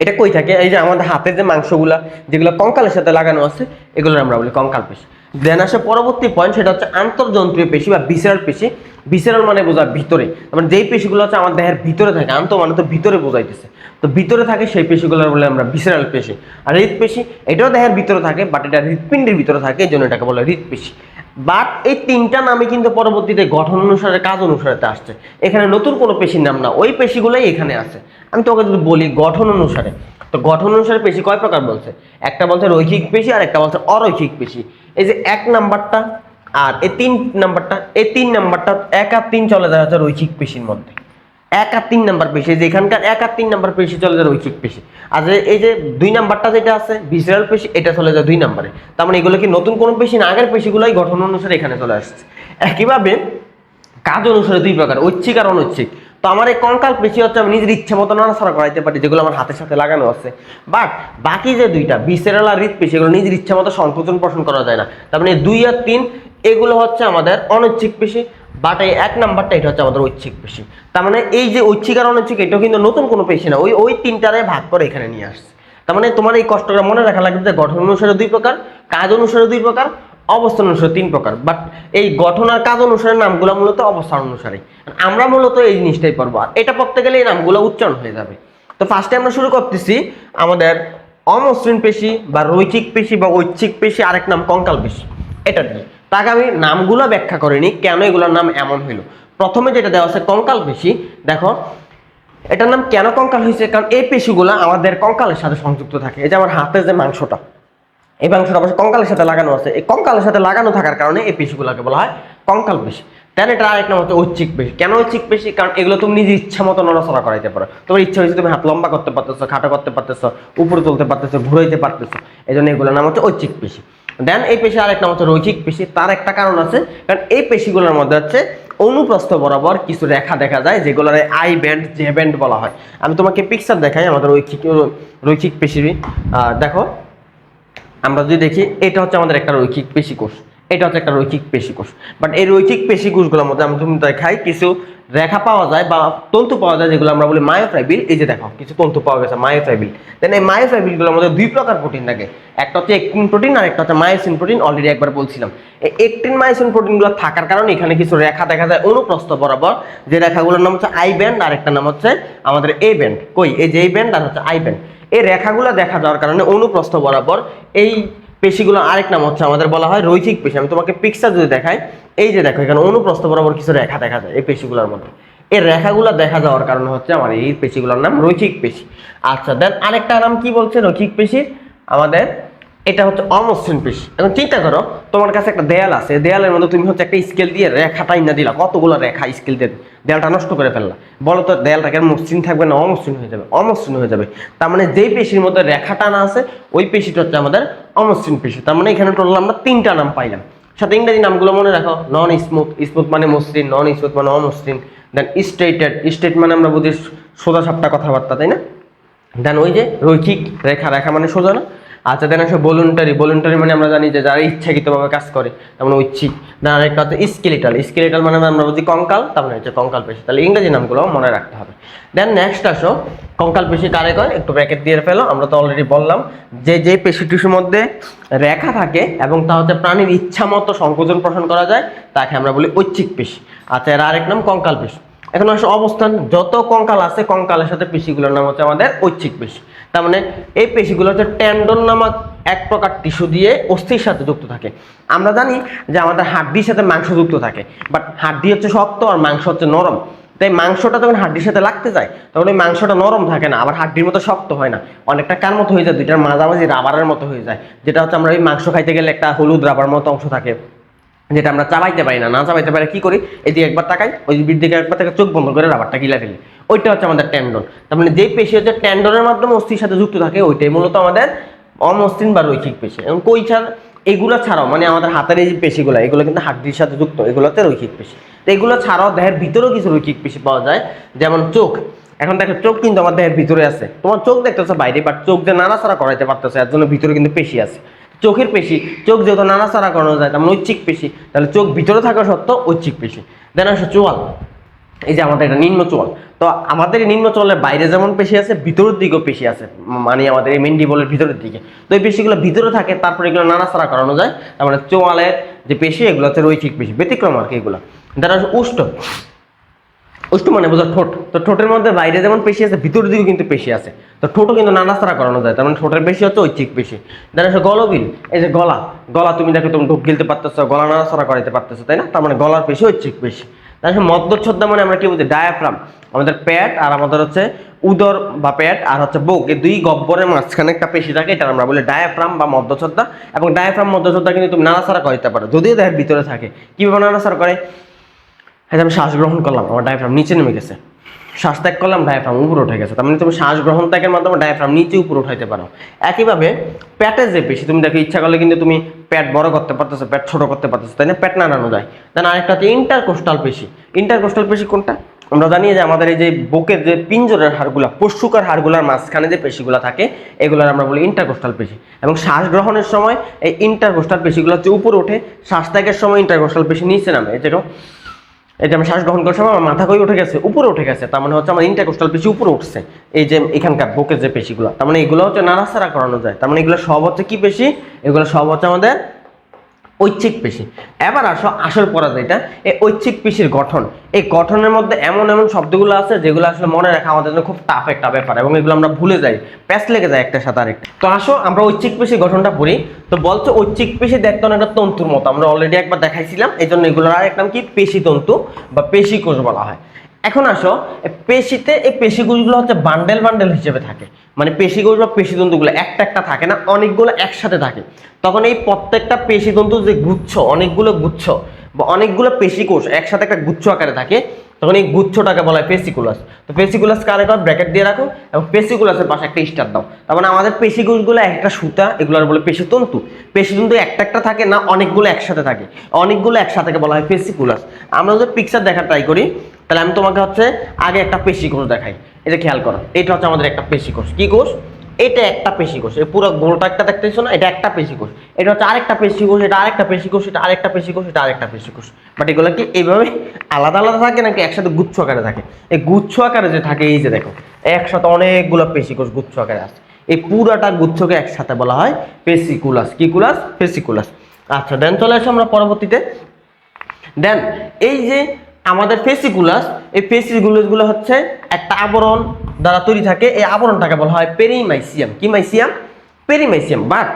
এটা কই থাকে, এই যে আমাদের হাতের যে মাংসগুলা যেগুলো কঙ্কালের সাথে লাগানো আছে, এগুলো আমরা বলি কঙ্কাল পেশি। দেন আসে পরবর্তী পয়েন্ট, সেটা হচ্ছে আন্তঃযন্ত্রীয় পেশি বা ভিসেরাল পেশি। ভিসেরাল মানে বোঝায় ভিতরে, মানে যেই পেশিগুলো হচ্ছে আমার দেহের ভিতরে থাকে, আন্ত মানে তো ভিতরে বোঝাইতেছে, তো ভিতরে থাকে সেই পেশিগুলো বলে আমরা ভিসেরাল পেশি। আর হৃদপেশি এটাও দেহের ভিতরে থাকে, বাট এটা হৃৎপিণ্ডের ভিতরে থাকে, এই জন্য এটাকে বলে হৃদপেশি। বাট এই 3টা নামই কিন্তু পরবর্তীতে গঠন অনুসারে কাজ অনুসারে আসছে, এখানে নতুন কোনো পেশির নাম না, ওই পেশিগুলোই এখানে আছে। আমি তোকে যদি বলি গঠন অনুসারে, তো গঠন অনুসারে পেশি কয় প্রকার বলছে, একটা বলছে রৈখিক পেশি আর একটা বলছে অরৈখিক পেশি। এই যে 1 নাম্বারটা আর এই 3 নাম্বারটা, এই 3 নাম্বারটা 1 আর 3 চলে যায় হচ্ছে রৈখিক পেশির মধ্যে। 1 আর 3 নাম্বার পেশি, যে এখানকার 1 আর 3 নাম্বার পেশি চলে যায় রৈখিক পেশি। আর এই যে 2 নাম্বারটা যেটা আছে ভিসেরাল পেশি, এটা চলে যায় 2 নাম্বারে। তার মানে এগুলো কি নতুন কোনো পেশি না, আগের পেশিগুলোই গঠন অনুসারে এখানে চলে আসছে। একইভাবে কাজ অনুসারে 2 প্রকার, ঐচ্ছিক আর অনৈচ্ছিক। তো আমার এই কঙ্কাল পেশি হচ্ছে আমি নিজের ইচ্ছা মতো নাড়াচাড়া করাইতে পারি, যেগুলো আমার হাতের সাথে লাগানো আছে। বাট বাকি যে 2টা ভিসেরাল আর হৃদ পেশি, এগুলো নিজের ইচ্ছা মতো সংকোচন পোষণ করা যায় না। তার মানে 2 আর 3 এগুলো হচ্ছে আমাদের অনৈচ্ছিক পেশি, বাট এই 1 নাম্বারটা এটা হচ্ছে আমাদের ঐচ্ছিক পেশি। তার মানে এই যে ঐচ্ছিক আর অনৈচ্ছিক, এটাও কিন্তু নতুন কোনো পেশি না, ওই 3টারে ভাগ করে এখানে নিয়ে আসছে। তার মানে তোমার এই কষ্টটা মনে রাখা লাগবে যে গঠন অনুসারে 2 প্রকার, কাজ অনুসারে 2 প্রকার, অবস্থান অনুসারে 3 প্রকার। বাট এই গঠন আর কাজ অনুসারে নামগুলো মূলত অবস্থান অনুসারে, আমরা মূলত এই জিনিসটাই পড়বো। আর এটা পড়তে গেলে এই নামগুলো উচ্চারণ হয়ে যাবে। তো ফার্স্টে আমরা শুরু করতেছি আমাদের অমসৃণ পেশি বা রৈখিক পেশি বা ঐচ্ছিক পেশি, আরেক নাম কঙ্কাল পেশি, এটা দিয়ে। তাকে আমি নামগুলো ব্যাখ্যা করিনি কেন এগুলোর নাম এমন হইলো। প্রথমে যেটা দেওয়া আছে কঙ্কাল পেশি, দেখো এটার নাম কেন কঙ্কাল হয়েছে, কারণ এই পেশিগুলো আমাদের কঙ্কালের সাথে সংযুক্ত থাকে। এই যে আমার হাতের যে মাংসটা, এই মাংসটা অবশ্যই কঙ্কালের সাথে লাগানো আছে, এই কঙ্কালের সাথে লাগানো থাকার কারণে এই পেশিগুলোকে বলা হয় কঙ্কাল পেশি। তাহলে এটা আরেক নাম হচ্ছে ঐচ্ছিক পেশি। কেন ঐচ্ছিক পেশি, কারণ এগুলো তুমি নিজের ইচ্ছা মতো নড়াচড়া করাইতে পারো, তোমার ইচ্ছা হয়েছে তুমি হাত লম্বা করতে পারতেছো, খাটো করতে পারতেছো, উপরে তুলতে পারতেছো, ঘুরাইতে পারতেছো, এই জন্য এগুলোর নাম হচ্ছে ঐচ্ছিক পেশি। দেন এই পেশি আরেক নাম হচ্ছে রৈখিক পেশি। তার একটা কারণ আছে, কারণ এই পেশিগুলোর মধ্যে হচ্ছে অনুপ্রস্থ বরাবর কিছু রেখা দেখা যায়, যেগুলোর আই ব্যান্ড, জে ব্যান্ড বলা হয়। আমি তোমাকে পিকচার দেখাই আমাদের রৈখিক পেশির। দেখো আমরা যদি দেখি, এটা হচ্ছে আমাদের একটা রৈখিক পেশি কোষ, এটা হচ্ছে একটা রৈখিক পেশি কোষ। বাট এই রৈখিক পেশি কোষগুলোর মধ্যে আমি তুমি দেখাই কিছু রেখা পাওয়া যায় বা তন্তু পাওয়া যায়, যেগুলো আমরা বলি মায়োফাইবিল। এই যে দেখো কিছু তন্তু পাওয়া গেছে মায়োফাইবিল। দেন এই মায়োফাইবিলগুলোর মধ্যে 2 প্রকার প্রোটিন থাকে, একটা হচ্ছে একটিন প্রোটিন আর একটা হচ্ছে মায়োসিন প্রোটিন। অলরেডি একবার বলছিলাম, এই একটিন মায়োসিন প্রোটিনগুলো থাকার কারণে এখানে কিছু রেখা দেখা যায় অনুপ্রস্থ বরাবর, যে রেখাগুলোর নাম হচ্ছে আই ব্যান্ড আর একটা নাম হচ্ছে আমাদের এ ব্যান্ড। কই এই যে এই ব্যান্ড আর হচ্ছে আই ব্যান্ড, এই রেখাগুলো দেখা যাওয়ার কারণে অনুপ্রস্থ বরাবর এই পেশিগুলো আরেক নাম হচ্ছে আমাদের বলা হয় রৈখিক পেশি। আমি তোমাকে পিকচার যদি দেখাই, এই যে দেখো এখানে অনুপ্রস্থ বরাবর কিছু রেখা দেখা যায় এই পেশিগুলোর মধ্যে, এই রেখাগুলো দেখা যাওয়ার কারণে হচ্ছে আমার এই পেশিগুলোর নাম রৈখিক পেশি। আচ্ছা, দেন আরেকটা নাম কি বলছে রৈখিক পেশির আমাদের, এটা হচ্ছে অমসৃণ পেশি। এখন চিন্তা করো তোমার কাছে একটা দেয়াল আছে, দেয়ালের মধ্যে তুমি হচ্ছে একটা স্কেল দিয়ে রেখা টাইনা দিলা, কতগুলো রেখা স্কেল দিয়ে দেয়ালটা নষ্ট করে ফেললা, বলো তো দেয়ালটাকে মসৃণ থাকবে না অমসৃণ হয়ে যাবে? অমসৃণ হয়ে যাবে। তার মানে যেই পেশির মধ্যে রেখা টানা আছে ওই পেশিটা হচ্ছে আমাদের অমসৃণ পেশি। তার মানে এখানে টোটাল আমরা 3টা নাম পাইলাম। সাথে ইংরেজি নামগুলো মনে রাখো, নন স্মুথ, স্মুথ মানে মসৃণ, নন স্মুথ মানে অমসৃণ। দেন স্ট্রেটেড, স্ট্রেট মানে আমরা বুঝি সোজা সাপটা কথাবার্তা, তাই না? দেন ওই যে রৈখিক, রেখা, রেখা মানে সোজা না। আচ্ছা, দেন আসলে ভলান্টারি, ভলান্টারি মানে আমরা জানি যে যারা ইচ্ছাকৃতভাবে কাজ করে, তেমন ঐচ্ছিক। দেন আরেকটা হচ্ছে স্কেলিটাল, স্কেলিটাল মানে আমরা বুঝি কঙ্কাল, তার মানে হচ্ছে কঙ্কাল পেশি। তাহলে ইংরেজি নামগুলো মনে রাখতে হবে। দেন নেক্সট আসো কঙ্কাল পেশি কারে কয়, একটু ব্র্যাকেট দিয়ে ফেলো। আমরা তো অলরেডি বললাম যে যে পেশি টিস্যুর মধ্যে রেখা থাকে এবং তা হচ্ছে প্রাণীর ইচ্ছা মতো সংকোচন পোষণ করা যায়, তাকে আমরা বলি ঐচ্ছিক পেশি। আচ্ছা, এর আরেক নাম কঙ্কাল পেশি। এখন আসলে অবস্থান, যত কঙ্কাল আছে কঙ্কালের সাথে পেশিগুলোর নাম হচ্ছে আমাদের ঐচ্ছিক পেশি। তার মানে এই পেশিগুলো হচ্ছে টেন্ডন নামক এক প্রকার টিস্যু দিয়ে অস্থির সাথে যুক্ত থাকে। আমরা জানি যে আমাদের হাড্ডির সাথে মাংস যুক্ত থাকে, বাট হাড্ডি হচ্ছে শক্ত আর মাংস হচ্ছে নরম। তাই মাংসটা যখন হাড্ডির সাথে লাগতে যায় তখন ওই মাংসটা নরম থাকে না, আবার হাড্ডির মতো শক্ত হয় না, অনেকটা কার মতো হয়ে যায়, দুইটার মাঝামাঝি রাবারের মতো হয়ে যায়। যেটা হচ্ছে আমরা ওই মাংস খাইতে গেলে একটা হলুদ রাবার মতো অংশ থাকে, যেটা আমরা চাবাইতে পারি না, না চাবাইতে পারে কি করি, এদিকে একবার তাকাই, ওই দিকে একবার তাকাই, চোখ বন্ধ করে রাবারটা গিলা ফেলি, ওইটা হচ্ছে আমাদের টেন্ডন। তার মানে যে পেশি হচ্ছে টেন্ডনের মাধ্যমে অস্থির সাথে যুক্ত থাকে ওইটাই মূলত আমাদের অমসৃণ বা রৈখিক পেশি। এবং কই ছাড়া এগুলো ছাড়াও মানে আমাদের হাতের এই যে পেশিগুলো এগুলো কিন্তু হাড্ডির সাথে যুক্ত, এগুলো হচ্ছে রৈখিক পেশি। তো এগুলো ছাড়াও দেহের ভিতরেও কিছু রৈখিক পেশি পাওয়া যায়, যেমন চোখ। এখন দেখো চোখ কিন্তু আমার দেহের ভিতরে আছে, তোমার চোখ দেখতেছে বাইরে, বাট চোখ যে নাড়াচাড়া করাইতে পারতেছে এর জন্য ভিতরে কিন্তু পেশি আছে। চোখের পেশি, চোখ যেহেতু নাড়াচাড়া করানো যায় তার মানে ঐচ্ছিক পেশি, তাহলে চোখ ভিতরে থাকা সত্ত্বেও ঐচ্ছিক পেশি। দেন আসে চোয়াল, এই যে আমাদের এটা নিম্ন চোয়াল। তো আমাদের এই নিম্ন চোয়ালের বাইরে যেমন পেশি আছে ভিতরের দিকেও পেশি আছে, মানে আমাদের এই মেন্ডিবলের ভিতরের দিকে। তো এই পেশিগুলো ভিতরে থাকে, তারপরে এগুলো নাড়াচাড়া করানো যায়। তার মানে চোয়ালের যে পেশি এগুলো হচ্ছে রৈখিক পেশি, ব্যতিক্রম আর কি এগুলো। দেন আসে উষ্ঠ, উষ্ঠ মানে বোঝা ঠোঁট। তো ঠোঁটের মধ্যে বাইরে যেমন পেশি আছে ভিতরের দিকেও কিন্তু পেশি আছে, তো ঠোঁটও কিন্তু নাড়াচাড়া করানো যায়, তার মানে ঠোঁটের পেশি হচ্ছে ঐচ্ছিক পেশি। দেন আসে গলবিল, এই যে গলা, গলা তুমি দেখো তুমি ঢোক গিলতে পারতেছো, গলা নাড়াচাড়া করাইতে পারতেছো, তাই না, তার মানে গলার পেশি ঐচ্ছিক পেশি। তার আসে মধ্যচ্ছদা, মানে আমরা কি বলছি ডায়াফ্রাম, আমাদের পেট আর আমাদের হচ্ছে উদর বা পেট আর হচ্ছে বুক, এই দুই গহ্বরের মাঝখানে একটা পেশি থাকে, এটা আমরা বলি ডায়াফ্রাম বা মধ্যচ্ছদা। এবং ডায়াফ্রাম মধ্যচ্ছদা কিন্তু তুমি নাড়াচাড়া করাইতে পারো যদিও দেহের ভিতরে থাকে। কিভাবে নাড়াচাড়া করে, হ্যাঁ আমি শ্বাস গ্রহণ করলাম আমার ডায়াফ্রাম নিচে নেমে গেছে, শ্বাস ত্যাগ করলাম ডায়াফ্রাম উপরে উঠে গেছে, তার মানে তুমি শ্বাস গ্রহণ ত্যাগের মাধ্যমে ডায়াফ্রাম নিচে উপরে উঠাইতে পারো। একইভাবে পেটের যে পেশি, তুমি দেখো ইচ্ছা করলে কিন্তু তুমি পেট বড় করতে পারতেছো, পেট ছোট করতে পারতেছো, তাই না, পেট নাড়ানো যায়। দেন আরেকটা হচ্ছে ইন্টারকোস্টাল পেশি। ইন্টারকোস্টাল পেশি কোনটা, আমরা জানি যে আমাদের এই যে বুকের যে পিঞ্জরের হাড়গুলা, পশুকার হাড়গুলার মাঝখানে যে পেশিগুলো থাকে এগুলোর আমরা বলি ইন্টারকোস্টাল পেশি। এবং শ্বাস গ্রহণের সময় এই ইন্টারকোস্টাল পেশিগুলো হচ্ছে উপরে ওঠে, শ্বাস ত্যাগের সময় ইন্টারকোস্টাল পেশি নিচে নামে। এটা আমি শ্বাস গ্রহণ করার সময় আমার মাথা কই উঠে গেছে, উপরে উঠে গেছে, তার মানে হচ্ছে আমার ইন্টারকোস্টাল পেশি উপরে উঠছে, এই যে এখানকার বুকের যে পেশিগুলো, তার মানে এগুলো হচ্ছে নাড়াচাড়া করানো যায়। তার মানে এগুলো সব হচ্ছে কি পেশি, এগুলো সব হচ্ছে আমাদের ঐচ্ছিক পেশি। এবার আসো আসল পড়া যেটা এই ঐচ্ছিক পেশির গঠন, এই গঠনের মধ্যে এমন এমন শব্দগুলো আছে যেগুলো আসলে মনে রাখা আমাদের জন্য খুব টাফ একটা ব্যাপার, এবং এগুলো আমরা ভুলে যাই, প্যাচ লেগে যায় একটার সাথে আরেকটা। তো আসো আমরা ঐচ্ছিক পেশির গঠনটা পড়ি। তো বলছে ঐচ্ছিক পেশি দেখতে অনেকটা তন্তুর মতো, আমরা অলরেডি একবার দেখাইছিলাম, এই জন্য এগুলোর আরেক নাম কি পেশি তন্তু বা পেশি কোষ বলা হয়। এখন আসো পেশিতে এই পেশিগুলো হচ্ছে বান্ডেল বান্ডেল হিসেবে থাকে, মানে পেশিগুলো বা পেশিতন্তুগুলো একটা একটা থাকে না, অনেকগুলো একসাথে থাকে। তখন এই প্রত্যেকটা পেশিতন্তু যে গুচ্ছ, অনেকগুলো গুচ্ছ বা অনেকগুলো পেশিকোষ একসাথে একটা গুচ্ছ আকারে থাকে, তখন এই গুচ্ছটাকে বলা হয় পেসিকুলাস। তো পেসিকুলাস কারে কর ব্র্যাকেট দিয়ে রাখো, এবং পেসিকুলাসের পাশে একটা স্টার দাও। তার মানে আমাদের পেশিকোষগুলো একটা সুতা, এগুলোর বলে পেশিতন্তু। পেশিতন্তু একটা একটা থাকে না, অনেকগুলো একসাথে থাকে, অনেকগুলো একসাথে বলা হয় পেসিকুলাস। আমরা যদি পিকচার দেখার ট্রাই করি তাহলে আমি তোমাকে হচ্ছে আগে একটা পেশিকোষ দেখাই, এটা খেয়াল করো, এটা হচ্ছে আমাদের একটা পেশিকোষ। কি কোষ, এটা একটা পেশিকোষ, এই পুরো গোলটা একটা দেখতেছো না, এটা একটা পেশিকোষ। এটা হচ্ছে আরেকটা পেশিকোষ, এটা আরেকটা পেশিকোষ, এটা আরেকটা পেশিকোষ, এটা আরেকটা পেশিকোষ। বাট এগুলো কি এইভাবে আলাদা আলাদা থাকে নাকি একসাথে গুচ্ছ আকারে থাকে? এই গুচ্ছ আকারে যে থাকে, এই যে দেখো একসাথে অনেকগুলো পেশিকোষ গুচ্ছ আকারে আছে, এই পুরাটা গুচ্ছকে একসাথে বলা হয় পেসিকুলাস। কি কুলাস? পেসিকুলাস। আচ্ছা দেন চলে আসো আমরা পরবর্তীতে। দেন এই যে আমাদের পেসিকুলাস, এই পেসিকুলাসগুলো হচ্ছে একটা আবরণ দ্বারা তৈরি থাকে, এই আবরণটাকে বলা হয় পেরিমাইসিয়াম। কি মাইসিয়াম? পেরিমাইসিয়াম। বাট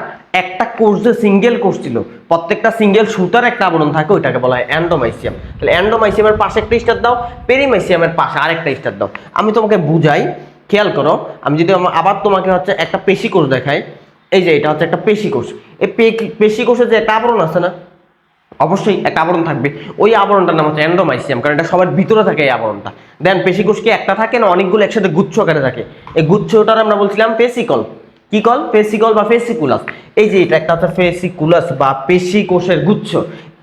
একটা কোষ যে সিঙ্গেল কোষ ছিল, প্রত্যেকটা সিঙ্গেল সুতার একটা আবরণ থাকে, ওইটাকে বলা হয় এন্ডোমাইসিয়াম। তাহলে এন্ডোমাইসিয়ামের পাশে একটা স্টার দাও, পেরিমাইসিয়ামের পাশে আরেকটা স্টার দাও। আমি তোমাকে বুঝাই, খেয়াল করো। আমি যদি আবার তোমাকে হচ্ছে একটা পেশিকোষ দেখাই, এই যে এটা হচ্ছে একটা পেশিকোষ। এই পেশিকোষের যে একটা আবরণ আছে না, অবশ্যই একটা আবরণ থাকবে, ওই আবরণটার নাম হচ্ছে এন্ডোমাইসিয়াম, কারণ এটা সবার ভিতরে থাকে এই আবরণটা। দেন পেশিকোষ কি একটা থাকে না, অনেকগুলো একসাথে গুচ্ছ আকারে থাকে, এই গুচ্ছটার আমরা বলছিলাম পেসিকল। কি কল? পেসিকল বা পেসিকুলাস। এই যে এটা একটা হচ্ছে পেসিকুলাস বা পেশিকোষের গুচ্ছ,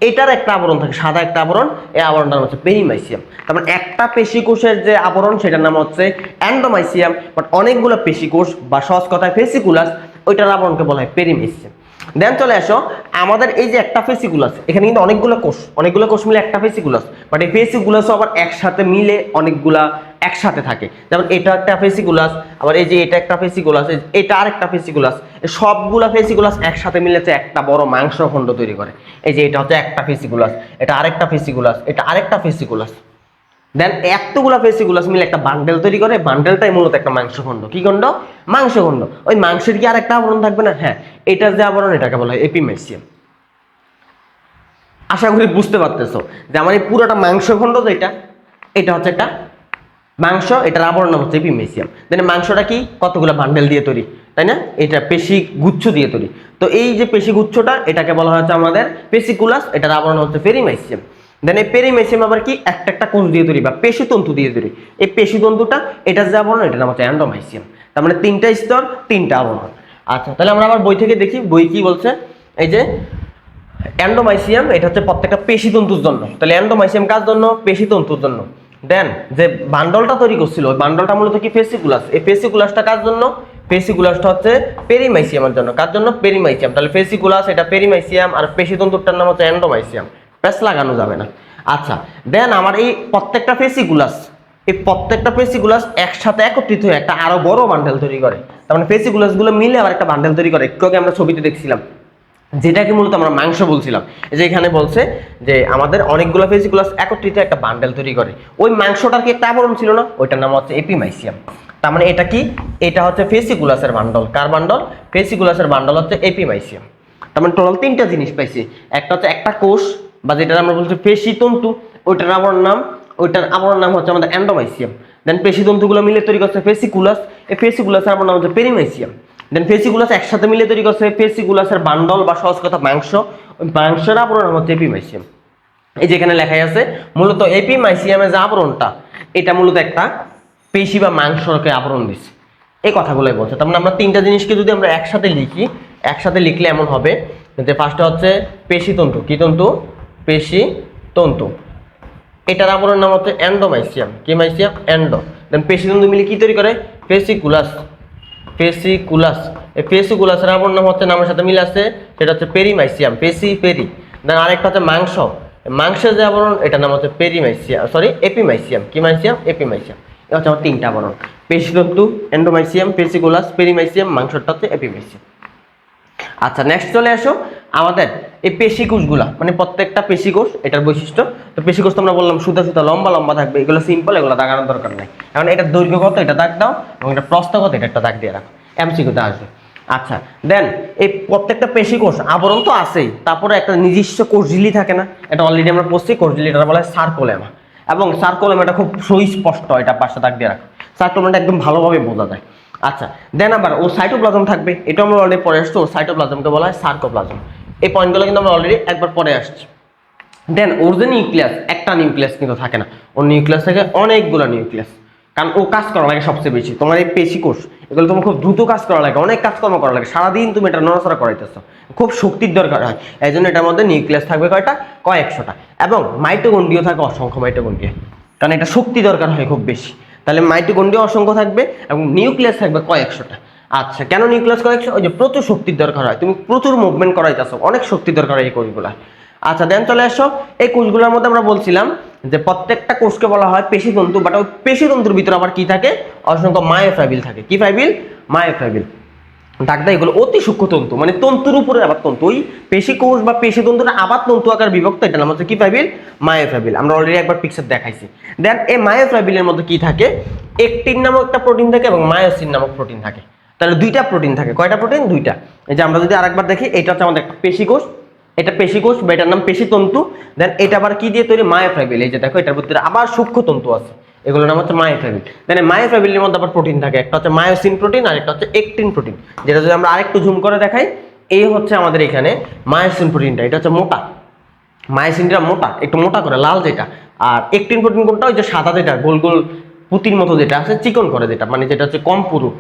এটার একটা আবরণ থাকে, সাদা একটা আবরণ, এই আবরণটার নাম হচ্ছে পেরিমাইসিয়াম। তার মানে একটা পেশিকোষের যে আবরণ সেটার নাম হচ্ছে এন্ডোমাইসিয়াম, বাট অনেকগুলো পেশিকোষ বা সহজ কথায় পেসিকুলাস, ওইটার আবরণকে বলা হয় পেরিমাইসিয়াম। দেন চলে আসো আমাদের এই যে একটা পেসিকুলাস, এখানে কিন্তু অনেকগুলো কোষ মিলে একটা পেসিকুলাস, বাট এই পেসিকুলাস আবার একসাথে মিলে অনেকগুলা একসাথে থাকে। যেমন এটা একটা পেসিকুলাস, আবার এই যে এটা একটা পেসিকুলাস, এটা আরেকটা পেসিকুলাস, সবগুলা পেসিকুলাস একসাথে মিলেছে একটা বড় মাংসখণ্ড তৈরি করে। এই যে এটা হচ্ছে একটা পেসিকুলাস, এটা আরেকটা পেসিকুলাস, এটা আরেকটা পেসিকুলাস। দেন এতগুলা ফেসিকুলাস মিলে একটা বান্ডেল তৈরি করে, বান্ডেলটাই মূলত একটা মাংসখণ্ড। কি খণ্ড? মাংসখণ্ড। ওই মাংসের কি আর একটা আবরণ থাকবে না? হ্যাঁ, এটার যে আবরণ এটাকে বলা হয় এপিমাইসিয়াম। আশা করি বুঝতে পারতেছো যে আমার এই পুরোটা মাংসখণ্ড যেটা, এটা হচ্ছে একটা মাংস, এটার আবরণ নাম হচ্ছে এপিমেসিয়াম। দেন মাংসটা কি? কতগুলো বান্ডেল দিয়ে তৈরি, তাই না? এটা পেশি গুচ্ছ দিয়ে তৈরি। তো এই যে পেশি গুচ্ছটা, এটাকে বলা হচ্ছে আমাদের পেসিকুলাস, এটার আবরণ হচ্ছে পেরিমাইসিয়াম। দেন এই পেরিমাইসিয়াম আবার কি? একটা একটা কোষ দিয়ে তৈরি বা পেশি তন্তু দিয়ে তৈরি। এই পেশি তন্তুটা, এটার যে আবরণ, এটার নাম হচ্ছে এন্ডোমাইসিয়াম। তার মানে তিনটা স্তর, তিনটা আবরণ। আচ্ছা, তাহলে আমরা আবার বই থেকে দেখি, বই কি বলছে। এই যে এন্ডোমাইসিয়াম, এটা হচ্ছে প্রত্যেকটা পেশি তন্তুর জন্য। তাহলে এন্ডোমাইসিয়াম কার জন্য? পেশি তন্তুর জন্য। দেন যে বান্ডলটা তৈরি করছিল, ওই বান্ডলটা মূলত কি? ফেসিকুলাস। এই ফেসিকুলাসটা কার জন্য? ফেসিকুলাসটা হচ্ছে পেরিমাইসিয়ামের জন্য। কার জন্য? পেরিমাইসিয়াম। তাহলে ফেসিকুলাস এটা পেরিমাইসিয়াম, আর পেশি তন্তুরটার নাম হচ্ছে এন্ডোমাইসিয়াম। প্যাচ লাগানো যাবে না। আচ্ছা, দেন আমার এই প্রত্যেকটা ফেসিকুলাস, এই প্রত্যেকটা ফেসিকুলাস একসাথে একত্রিত হয়ে একটা আরো বড় বান্ডেল তৈরি করে। তার মানে ফেসিকুলাস গুলো মিলে আবার একটা বান্ডেল তৈরি করে। একটু আগে আমরা ছবিতে দেখছিলাম, যেটাকে মূলত আমরা মাংস বলছিলাম। এই যে এখানে বলছে যে আমাদের অনেকগুলো ফেসিকুলাস একত্রিত একটা বান্ডেল তৈরি করে। ওই মাংসটার কি একটা আবরণ ছিল না? ওইটার নাম হচ্ছে এপিমাইসিয়াম। তার মানে এটা কি? এটা হচ্ছে ফেসিকুলাসের বান্ডল। কার বান্ডল? ফেসিকুলাসের বান্ডল হচ্ছে এপিমাইসিয়াম। তার মানে টোটাল তিনটা জিনিস পাইছি। একটা হচ্ছে একটা কোষ, বা যেটা আমরা বলছি পেশি তন্তু, ওইটার আবরণ নাম হচ্ছে আমাদের এন্ডোমাইসিয়াম। দেন পেশি তন্তুগুলো মিলে তৈরি করছে ফেসিকুলাস। এই ফেসিকুলাসের আবরণ নাম হচ্ছে পেরিমাইসিয়াম। দেন ফেসিকুলাস একসাথে মিলে তৈরি করছে ফেসিকুলাসের বান্ডল, বা সহজ কথা মাংস। ওই মাংসের আবরণ হচ্ছে এপিমাইসিয়াম। এই যেখানে লেখাই আছে, মূলত এপিমাইসিয়ামের যে আবরণটা, এটা মূলত একটা পেশি বা মাংসকে আবরণ দিচ্ছে। এই কথাগুলোই বলছে। তার মানে আমরা তিনটা জিনিসকে যদি আমরা একসাথে লিখি, একসাথে লিখলে এমন হবে যে ফার্স্টে হচ্ছে পেশি তন্তু। কি তন্তু? পেশি তন্তু। এটার আবরণ নাম হচ্ছে এন্ডোমাইসিয়াম। কি মাইসিয়াম? এন্ডো। দেন পেশি তন্তু মিলে কি তৈরি করে? ফেসিকুলাস। ফেসিকুলাস। এই ফেসিকুলাসের আবরণ নাম হচ্ছে, নামের সাথে মিল আছে, সেটা হচ্ছে পেরিমাইসিয়াম। পেরি। দেন আরেকটা হচ্ছে মাংস। মাংসের যে আবরণ, এটার নাম হচ্ছে এপিমাইসিয়াম। কি মাইসিয়াম? এপিমাইসিয়াম। এটা হচ্ছে আমার তিনটা আবরণ: পেশিতন্তু, এন্ডোমাইসিয়াম, ফেসিকুলাস, পেরিমাইসিয়াম, মাংসটা হচ্ছে এপিমাইসিয়াম। আচ্ছা, নেক্সট চলে আসো আমাদের এই পেশিকোষগুলা, মানে প্রত্যেকটা পেশিকোষ এটার বৈশিষ্ট্য। তো পেশিকোষ তো আমরা বললাম সুতা সুতা লম্বা লম্বা থাকবে, এগুলো সিম্পল, এগুলো দাগানোর দরকার নাই। এখন এটা দৈর্ঘ্য কত, এটা দাগ দাও, এবং এটা প্রস্থ কত, এটা একটা দাগ দিয়ে রাখো, এমসিকিউতে আসবে। আচ্ছা, দেন এই প্রত্যেকটা পেশিকোষ আবরণ তো আছেই, তারপরে একটা নিজস্ব কোষঝিল্লি থাকে না? এটা অলরেডি আমরা পড়ছি, কোষঝিল্লিটা বলা হয় সার্কোলেমা। এবং সার্কোলেমাটা খুব সুস্পষ্ট, এটা পাশে দাগ দিয়ে রাখো। সার্কোলেমাটা একদম ভালোভাবে বোঝা যায়। আচ্ছা, দেন আবার ও সাইটোপ্লাজম থাকবে, এটা আমরা অলরেডি পরে আসছি। ও সাইটোপ্লাজমকে বলা হয় সার্কোপ্লাজম। এই পয়েন্টগুলো কিন্তু আমরা অলরেডি একবার পরে আসছি। দেন ওর যে নিউক্লিয়াস, একটা নিউক্লিয়াস কিন্তু থাকে না, ওর নিউক্লিয়াস থাকে অনেকগুলো নিউক্লিয়াস। কারণ ও কাজ করা লাগে সবচেয়ে বেশি। তোমার এই পেশিকোষ, এগুলো তোমার খুব দ্রুত কাজ করা লাগে, অনেক কাজকর্ম করা লাগে, সারাদিন তুমি এটা নড়াচড়া করাইতেছো, খুব শক্তির দরকার হয়। এই জন্য এটার মধ্যে নিউক্লিয়াস থাকবে কয়টা? কয়েকশোটা। এবং মাইটোকন্ড্রিয়া থাকে অসংখ্য মাইটোকন্ড্রিয়া, কারণ এটা শক্তি দরকার হয় খুব বেশি। তাহলে মাইটোকন্ড্রিয়া অসংখ্য থাকবে এবং নিউক্লিয়াস থাকবে কয়েকশোটা। আচ্ছা, কেন নিউক্লিয়াস কয়েকশো? ওই যে প্রচুর শক্তির দরকার হয়, তুমি প্রচুর মুভমেন্ট করাইতেছো, অনেক শক্তির দরকার হয় এই কোষগুলা। আচ্ছা, দেন চলে আসো এই কোষগুলোর মধ্যে আমরা বলছিলাম যে প্রত্যেকটা কোষকে বলা হয় পেশিতন্তু, বাট ওই পেশিতন্তুর ভিতরে আবার কি থাকে? অসংখ্য মায়োফাইবিল থাকে। কি ফাইবিল? মায়োফাইবিল। ডাকদা এগুলো অতি সূক্ষ্ম তন্তু, মানে তন্তুর উপরে আবার তন্তু। ওই পেশি কোষ বা পেশিতন্তুটা আবার তন্তু আকার বিভক্ত, এটা নাম হচ্ছে কি ফাইবিল? মায়োফাইবিল। আমরা অলরেডি একবার পিকচার দেখাইছি। দেন এই মায়োফাইবিলের মধ্যে কি থাকে? একটিন নামক একটা প্রোটিন থাকে এবং মায়োসিন নামক প্রোটিন থাকে। তাহলে দুইটা প্রোটিন থাকে। কয়টা প্রোটিন? দুইটা। এই যে আমরা যদি আরেকবার দেখি, এটা হচ্ছে আমাদের একটা পেশিকোষ, এটা পেশিকোষ বা এটার নাম পেশিতন্তু। দেন এটা আবার কি দিয়ে তৈরি? মায়োফাইবিল। এই যে দেখো, এটার ভিতরে আবার সূক্ষ্ম তন্তু আছে, এগুলোর নাম হচ্ছে মায়োফাইবিল। দেন মায়োফাইবিলের মধ্যে আবার প্রোটিন থাকে, একটা হচ্ছে মায়োসিন প্রোটিন আর একটা হচ্ছে একটিন প্রোটিন। যেটা যদি আমরা আরেকটু জুম করে দেখাই, এই হচ্ছে আমাদের এখানে মায়োসিন প্রোটিনটা, এটা হচ্ছে মোটা। মায়োসিনটা মোটা, একটু মোটা করে লাল যেটা। আর একটিন প্রোটিন কোনটা? ওই যে সাদা যেটা, গোল গোল পুতির মতো যেটা আছে, চিকন করে যেটা, মানে যেটা হচ্ছে কম পুরু।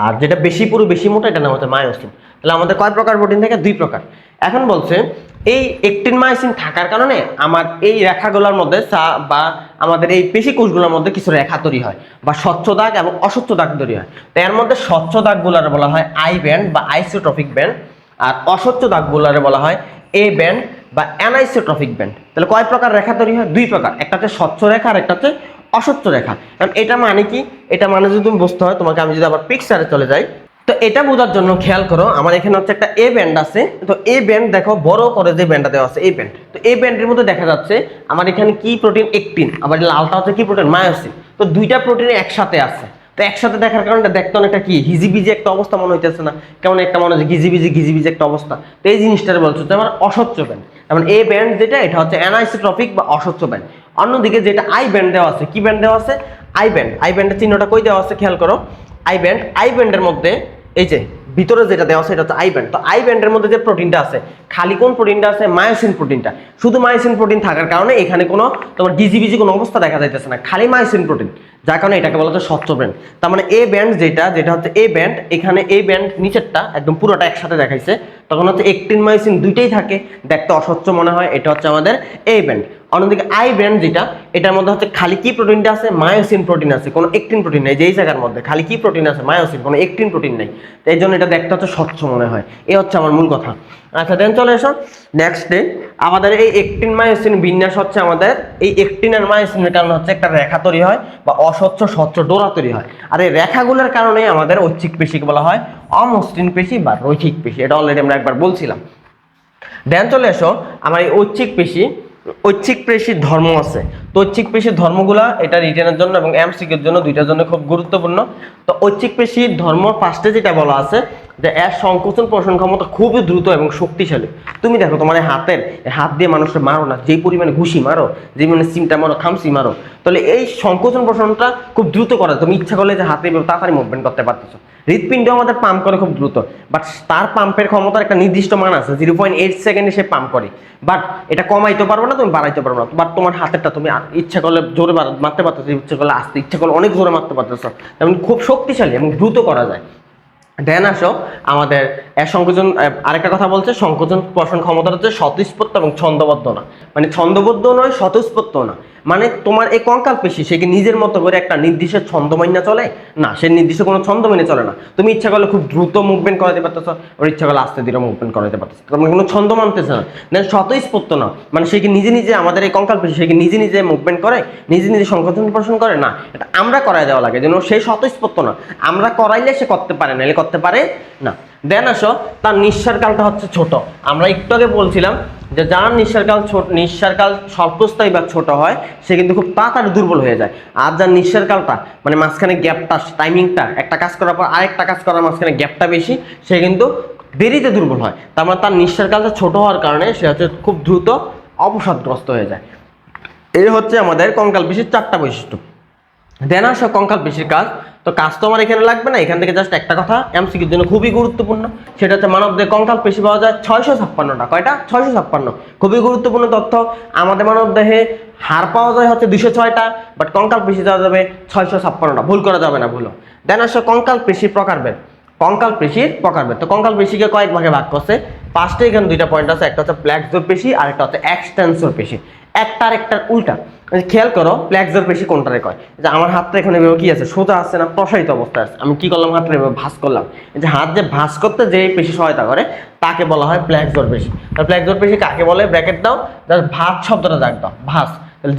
আর যেটা বেশি পুরু বেশি মোটা, এটা নাম হচ্ছে মায়োসিন। তাহলে আমাদের কয় প্রকার প্রোটিন থাকে? দুই প্রকার। এখন বলছে এই একটিন মায়োসিন থাকার কারণে আমার এই রেখাগুলোর মধ্যে বা আমাদের এই পেশি কোষগুলোর মধ্যে কিছু রেখা তৈরি হয়, বা স্বচ্ছ দাগ এবং অস্বচ্ছ দাগ তৈরি হয়। তো এর মধ্যে স্বচ্ছ দাগগুলোর বলা হয় আই ব্যান্ড বা আইসোট্রপিক ব্যান্ড, আর অস্বচ্ছ দাগগুলোর বলা হয় এ ব্যান্ড বা অ্যানাইসোট্রপিক ব্যান্ড। তাহলে কয় প্রকার রেখা তৈরি হয়? দুই প্রকার, একটা হচ্ছে স্বচ্ছ রেখা আর একটা হচ্ছে অস্বচ্ছ রেখা। কারণ এটা মানে কি? এটা মানে যদি তুমি বুঝতে হয়, তোমাকে আমি যদি আবার পিকচারে চলে যাই, তো এটা বোঝার জন্য খেয়াল করো, আমার এখানে হচ্ছে একটা এ ব্যান্ড আছে। তো এ ব্যান্ড দেখো বড় করে যে ব্যান্ডটা দেওয়া আছে, এই ব্যান্ড। তো এই ব্যান্ডের মধ্যে দেখা যাচ্ছে আমার এখানে কি প্রোটিন, একটিন, আবার লালটা হচ্ছে কি প্রোটিন, মায়োসিন। তো দুইটা প্রোটিন একসাথে আছে। তো একসাথে দেখার কারণে দেখতে অনেকটা কি হিজিবিজি একটা অবস্থা মনে হইতেছে না? কেমন একটা মনে হচ্ছে ঘিজিবিজি একটা অবস্থা। তো এই জিনিসটার বলছো যে আমার অস্বচ্ছ ব্যান্ড। যেমন এ ব্যান্ড যেটা, এটা হচ্ছে অ্যানাইসোট্রপিক বা অস্বচ্ছ ব্যান্ড। অন্যদিকে যেটা আই ব্যান্ড দেওয়া আছে, কি ব্যান্ড দেওয়া আছে, আই ব্যান্ড। আই ব্যান্ডের চিহ্নটা কই দেওয়া আছে খেয়াল করো, আই ব্যান্ড। আই ব্যান্ডের মধ্যে এই যে ভিতরে যেটা দেওয়া আছে এটা হচ্ছে আই ব্যান্ড। তো আই ব্যান্ডের মধ্যে যে প্রোটিনটা আছে, খালি কোন প্রোটিনটা আছে, মায়োসিন প্রোটিনটা। শুধু মায়োসিন প্রোটিন থাকার কারণে এখানে কোনো তোমার গিজিবিজি কোনো অবস্থা দেখা যাইতেছে না, খালি মায়োসিন প্রোটিন, যার কারণে এটাকে বলা হচ্ছে স্বচ্ছ ব্যান্ড। তার মানে এ ব্যান্ড যেটা হচ্ছে এ ব্যান্ড, এখানে এ ব্যান্ড নিচেরটা একদম পুরোটা একসাথে দেখাইছে, তখন হচ্ছে একটিন মায়োসিন দুইটাই থাকে, দেখতে অস্বচ্ছ মনে হয়, এটা হচ্ছে আমাদের এ ব্যান্ড। অন্যদিকে আই ব্যান্ড যেটা, এটার মধ্যে হচ্ছে খালি কি প্রোটিনটা আছে, মায়োসিন প্রোটিন আছে, কোনো একটিন প্রোটিন নেই। যেই জায়গার মধ্যে খালি কি প্রোটিন আছে, মায়োসিন, কোনো একটিন প্রোটিন নেই। তো এই জন্য এটা দেখতে হচ্ছে স্বচ্ছ মনে হয়। এই হচ্ছে আমার মূল কথা। আচ্ছা দেন চলে এসো নেক্সটে। আমাদের এই একটিন মায়োসিন বিন্যাস হচ্ছে আমাদের এই একটিন আর মায়োসিনের কারণে হচ্ছে একটা রেখা তৈরি হয় বা অস্বচ্ছ স্বচ্ছ ডোরা তৈরি হয়। আর এই রেখাগুলোর কারণে আমাদের ঐচ্ছিক পেশিকে বলা হয় অমসৃণ পেশি বা রৈখিক পেশি। এটা অলরেডি আমরা একবার বলছিলাম। দেন চলে এসো আমার এই ঐচ্ছিক পেশি। ঐচ্ছিক পেশির ধর্ম আছে। তো ঐচ্ছিক পেশির ধর্মগুলা এটা রিটেনের জন্য এবং এমসিকিউর জন্য, দুইটার জন্য খুব গুরুত্বপূর্ণ। তো ঐচ্ছিক পেশির ধর্ম ফার্স্টে যেটা বলা আছে যে এর সংকোচন পোষণ ক্ষমতা খুবই দ্রুত এবং শক্তিশালী। তুমি দেখো তোমার হাত দিয়ে মানুষকে মারো না, যেই পরিমাণে ঘুষি মারো, যে পরিমাণে সিমটা মারো, খামসি মারো, তাহলে এই সংকোচন পোষণটা খুব দ্রুত করা। তুমি ইচ্ছা করলে যে হাতে তাড়াতাড়ি মুভমেন্ট করতে পারতেছো। হৃৎপিণ্ড আমাদের পাম্প করে খুব দ্রুত, বাট তার পাম্পের ক্ষমতার একটা নির্দিষ্ট মান আছে, 0.8 সেকেন্ডে সে পাম্প করে। বাট এটা কমাইতে পারবো না, তুমি বাড়াইতে পারবো না। বাট তোমার হাতেরটা তুমি ইচ্ছা করলে জোরে মারতে পারতেছো, ইচ্ছা করলে আস্তে, ইচ্ছা করলে অনেক জোরে মারতে পারতেছো, যেমন খুব শক্তিশালী এবং দ্রুত করা যায়। দেন আসো আমাদের সংকোচন, আরেকটা কথা বলছে সংকোচন পোষণ ক্ষমতা হচ্ছে স্বতঃস্ফূর্ত এবং ছন্দবদ্ধ না। মানে ছন্দবদ্ধ নয়, স্বতঃস্ফূর্ত না। মানে তোমার এই কঙ্কাল পেশি সে কি নিজের মতো করে একটা নির্দিষ্ট ছন্দ মাইনা চলে না, সে নির্দিষ্ট কোনো ছন্দ মেনে চলে না। তুমি ইচ্ছা করলে খুব দ্রুত মুভমেন্ট করাতে পারতেছো, ওর ইচ্ছা করলে আস্তে ধীরে মুভমেন্ট করাতে পারতেছো, তোমার কোনো ছন্দ মানতেছে না। দেন স্বতঃস্ফূর্ত না, মানে সে কি নিজে আমাদের এই কঙ্কাল পেশি সে কি নিজে মুভমেন্ট করে, নিজে সংকোচন পোষণ করে না, এটা আমরা করাই দেওয়া লাগে, যেন সেই স্বতঃস্ফূর্ত না। আমরা করাইলে সে করতে পারে না, এলে করতে পারে না। দেন আসো তার নিঃশ্বাস কালটা হচ্ছে ছোট। আমরা একটু আগে বলছিলাম যে যার নিঃশ্বাস কাল স্বল্পস্থায়ী বা ছোট হয় সে কিন্তু খুব তাড়াতাড়ি দুর্বল হয়ে যায়। আর যার নিঃশ্বাস কালটা মানে মাঝখানে গ্যাপটা, টাইমিংটা, একটা কাজ করার পর আরেকটা কাজ করার মাঝখানে গ্যাপটা বেশি, সে কিন্তু দেরিতে দুর্বল হয়। তার মানে তার নিঃশ্বাস কালটা ছোট হওয়ার কারণে সে হচ্ছে খুব দ্রুত অবসাদগ্রস্ত হয়ে যায়। এই হচ্ছে আমাদের কঙ্কাল পেশির 4টা বৈশিষ্ট্য। দেন আসো কঙ্কাল পেশির কাজ। তো কাজ তো আমার এখানে লাগবে না, এখান থেকে জাস্ট একটা কথা এমসিকিউর জন্য খুবই গুরুত্বপূর্ণ, সেটা হচ্ছে মানবদেহে কঙ্কাল পেশি পাওয়া যায় 656টা। কয়টা? 656। খুবই গুরুত্বপূর্ণ তথ্য। আমাদের মানবদেহে হাড় পাওয়া যায় হচ্ছে 206টা, বাট কঙ্কাল পেশি দেওয়া যাবে 656টা। ভুল করা যাবে না, ভুলো। দেন আসো কঙ্কাল পেশির প্রকারভেদ। কঙ্কাল পেশির প্রকারভেদ। তো কঙ্কাল পেশিকে কয়েক ভাগে ভাগ করছে। ফার্স্টে এখানে দুইটা পয়েন্ট আছে, একটা হচ্ছে ফ্লেক্সর পেশি আর একটা হচ্ছে এক্সটেন্সর পেশি। একটার উল্টা। খেয়াল করো ফ্লেক্সর পেশি কোনটারে কয়, যে আমার হাতটা এখানে এভাবে কি আছে, সোজা আছে না প্রসারিত অবস্থায় আছে। আমি কি করলাম, হাতটা এভাবে ভাঁজ করলাম। যে হাত যে ভাঁজ করতে যে পেশি সহায়তা করে তাকে বলা হয় ফ্লেক্সর পেশি। ফ্লেক্সর পেশি কাকে বলে, ব্র্যাকেট দাও, জাস্ট ভাঁজ শব্দটা দাগ দাও, ভাঁজ।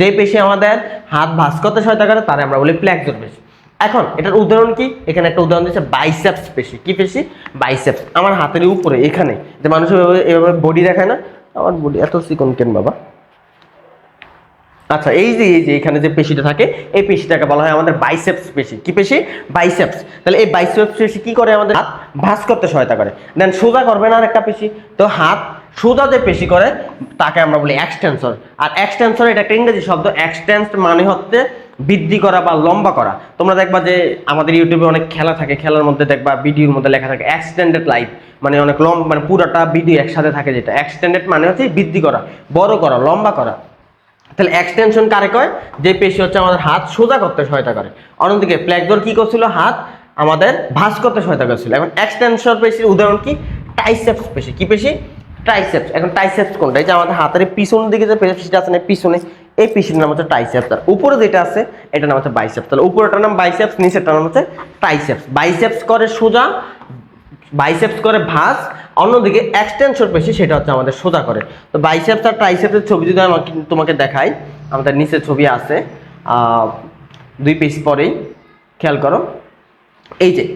যে পেশি আমাদের হাত ভাঁজ করতে সহায়তা করে তারে আমরা বলি ফ্লেক্সর পেশি। এখন এটার উদাহরণ কি, এখানে একটা উদাহরণ দিচ্ছে বাইসেপস পেশি। কি পেশি? বাইসেপস। আমার হাতের উপরে এখানে যে মানুষ এভাবে বডি দেখায় না, আমার বডি এত চিকন কেন বাবা। আচ্ছা এই যে এখানে যে পেশিটা থাকে এই পেশিটাকে বলা হয় আমাদের বাইসেপস পেশি। কি পেশি? বাইসেপস। তাহলে এই বাইসেপস পেশি কি করে, আমাদের হাত ভাঁজ করতে সহায়তা করে। দেন সোজা করবে না আরেকটা পেশি, তো হাত সোজা যে পেশি করে তাকে আমরা বলি এক্সটেন্সর। আর এক্সটেন্সর এটা একটা ইংরেজি শব্দ। এক্সটেন্স মানে হচ্ছে বৃদ্ধি করা বা লম্বা করা। তোমরা দেখবা যে আমাদের ইউটিউবে অনেক খেলা থাকে, খেলার মধ্যে দেখবা ভিডিওর মধ্যে লেখা থাকে এক্সটেন্ডেড লাইভ, মানে অনেক লম্বা, মানে পুরোটা ভিডিও একসাথে থাকে। যেটা এক্সটেন্ডেড মানে হচ্ছে বৃদ্ধি করা, বড় করা, লম্বা করা। তাহলে এক্সটেনশন কারে কয়, যে পেশি হচ্ছে আমাদের হাত সোজা করতে সহায়তা করে। অন্যদিকে ফ্লেক্সর কি করছিল, হাত আমাদের ভাঁজ করতে সহায়তা করছিল। এখন এক্সটেনশন পেশির উদাহরণ কি, ট্রাইসেপস পেশি। কি পেশি? ট্রাইসেপস। এখন ট্রাইসেপস কোনটা, এই যে আমাদের হাতের পিছনের দিকে যে পেশিটা আছে না পিছনে, এই পেশির নাম হচ্ছে ট্রাইসেপস। আর উপরে যেটা আছে এটার নাম হচ্ছে বাইসেপস। তাহলে উপরেটার নাম বাইসেপস, নিচেরটার নাম হচ্ছে ট্রাইসেপস। বাইসেপস করে সোজা, বাইসেপস করে ভাঁজ। অন্যদিকে এক্সটেনশন পেশি সেটা হচ্ছে আমাদের সোজা করে। তো বাইসেপস আর ট্রাইসেপসের ছবি যদি আমি তোমাকে দেখাই, আমাদের নিচে ছবি আছে 2 পেজ পরেই, খেয়াল করো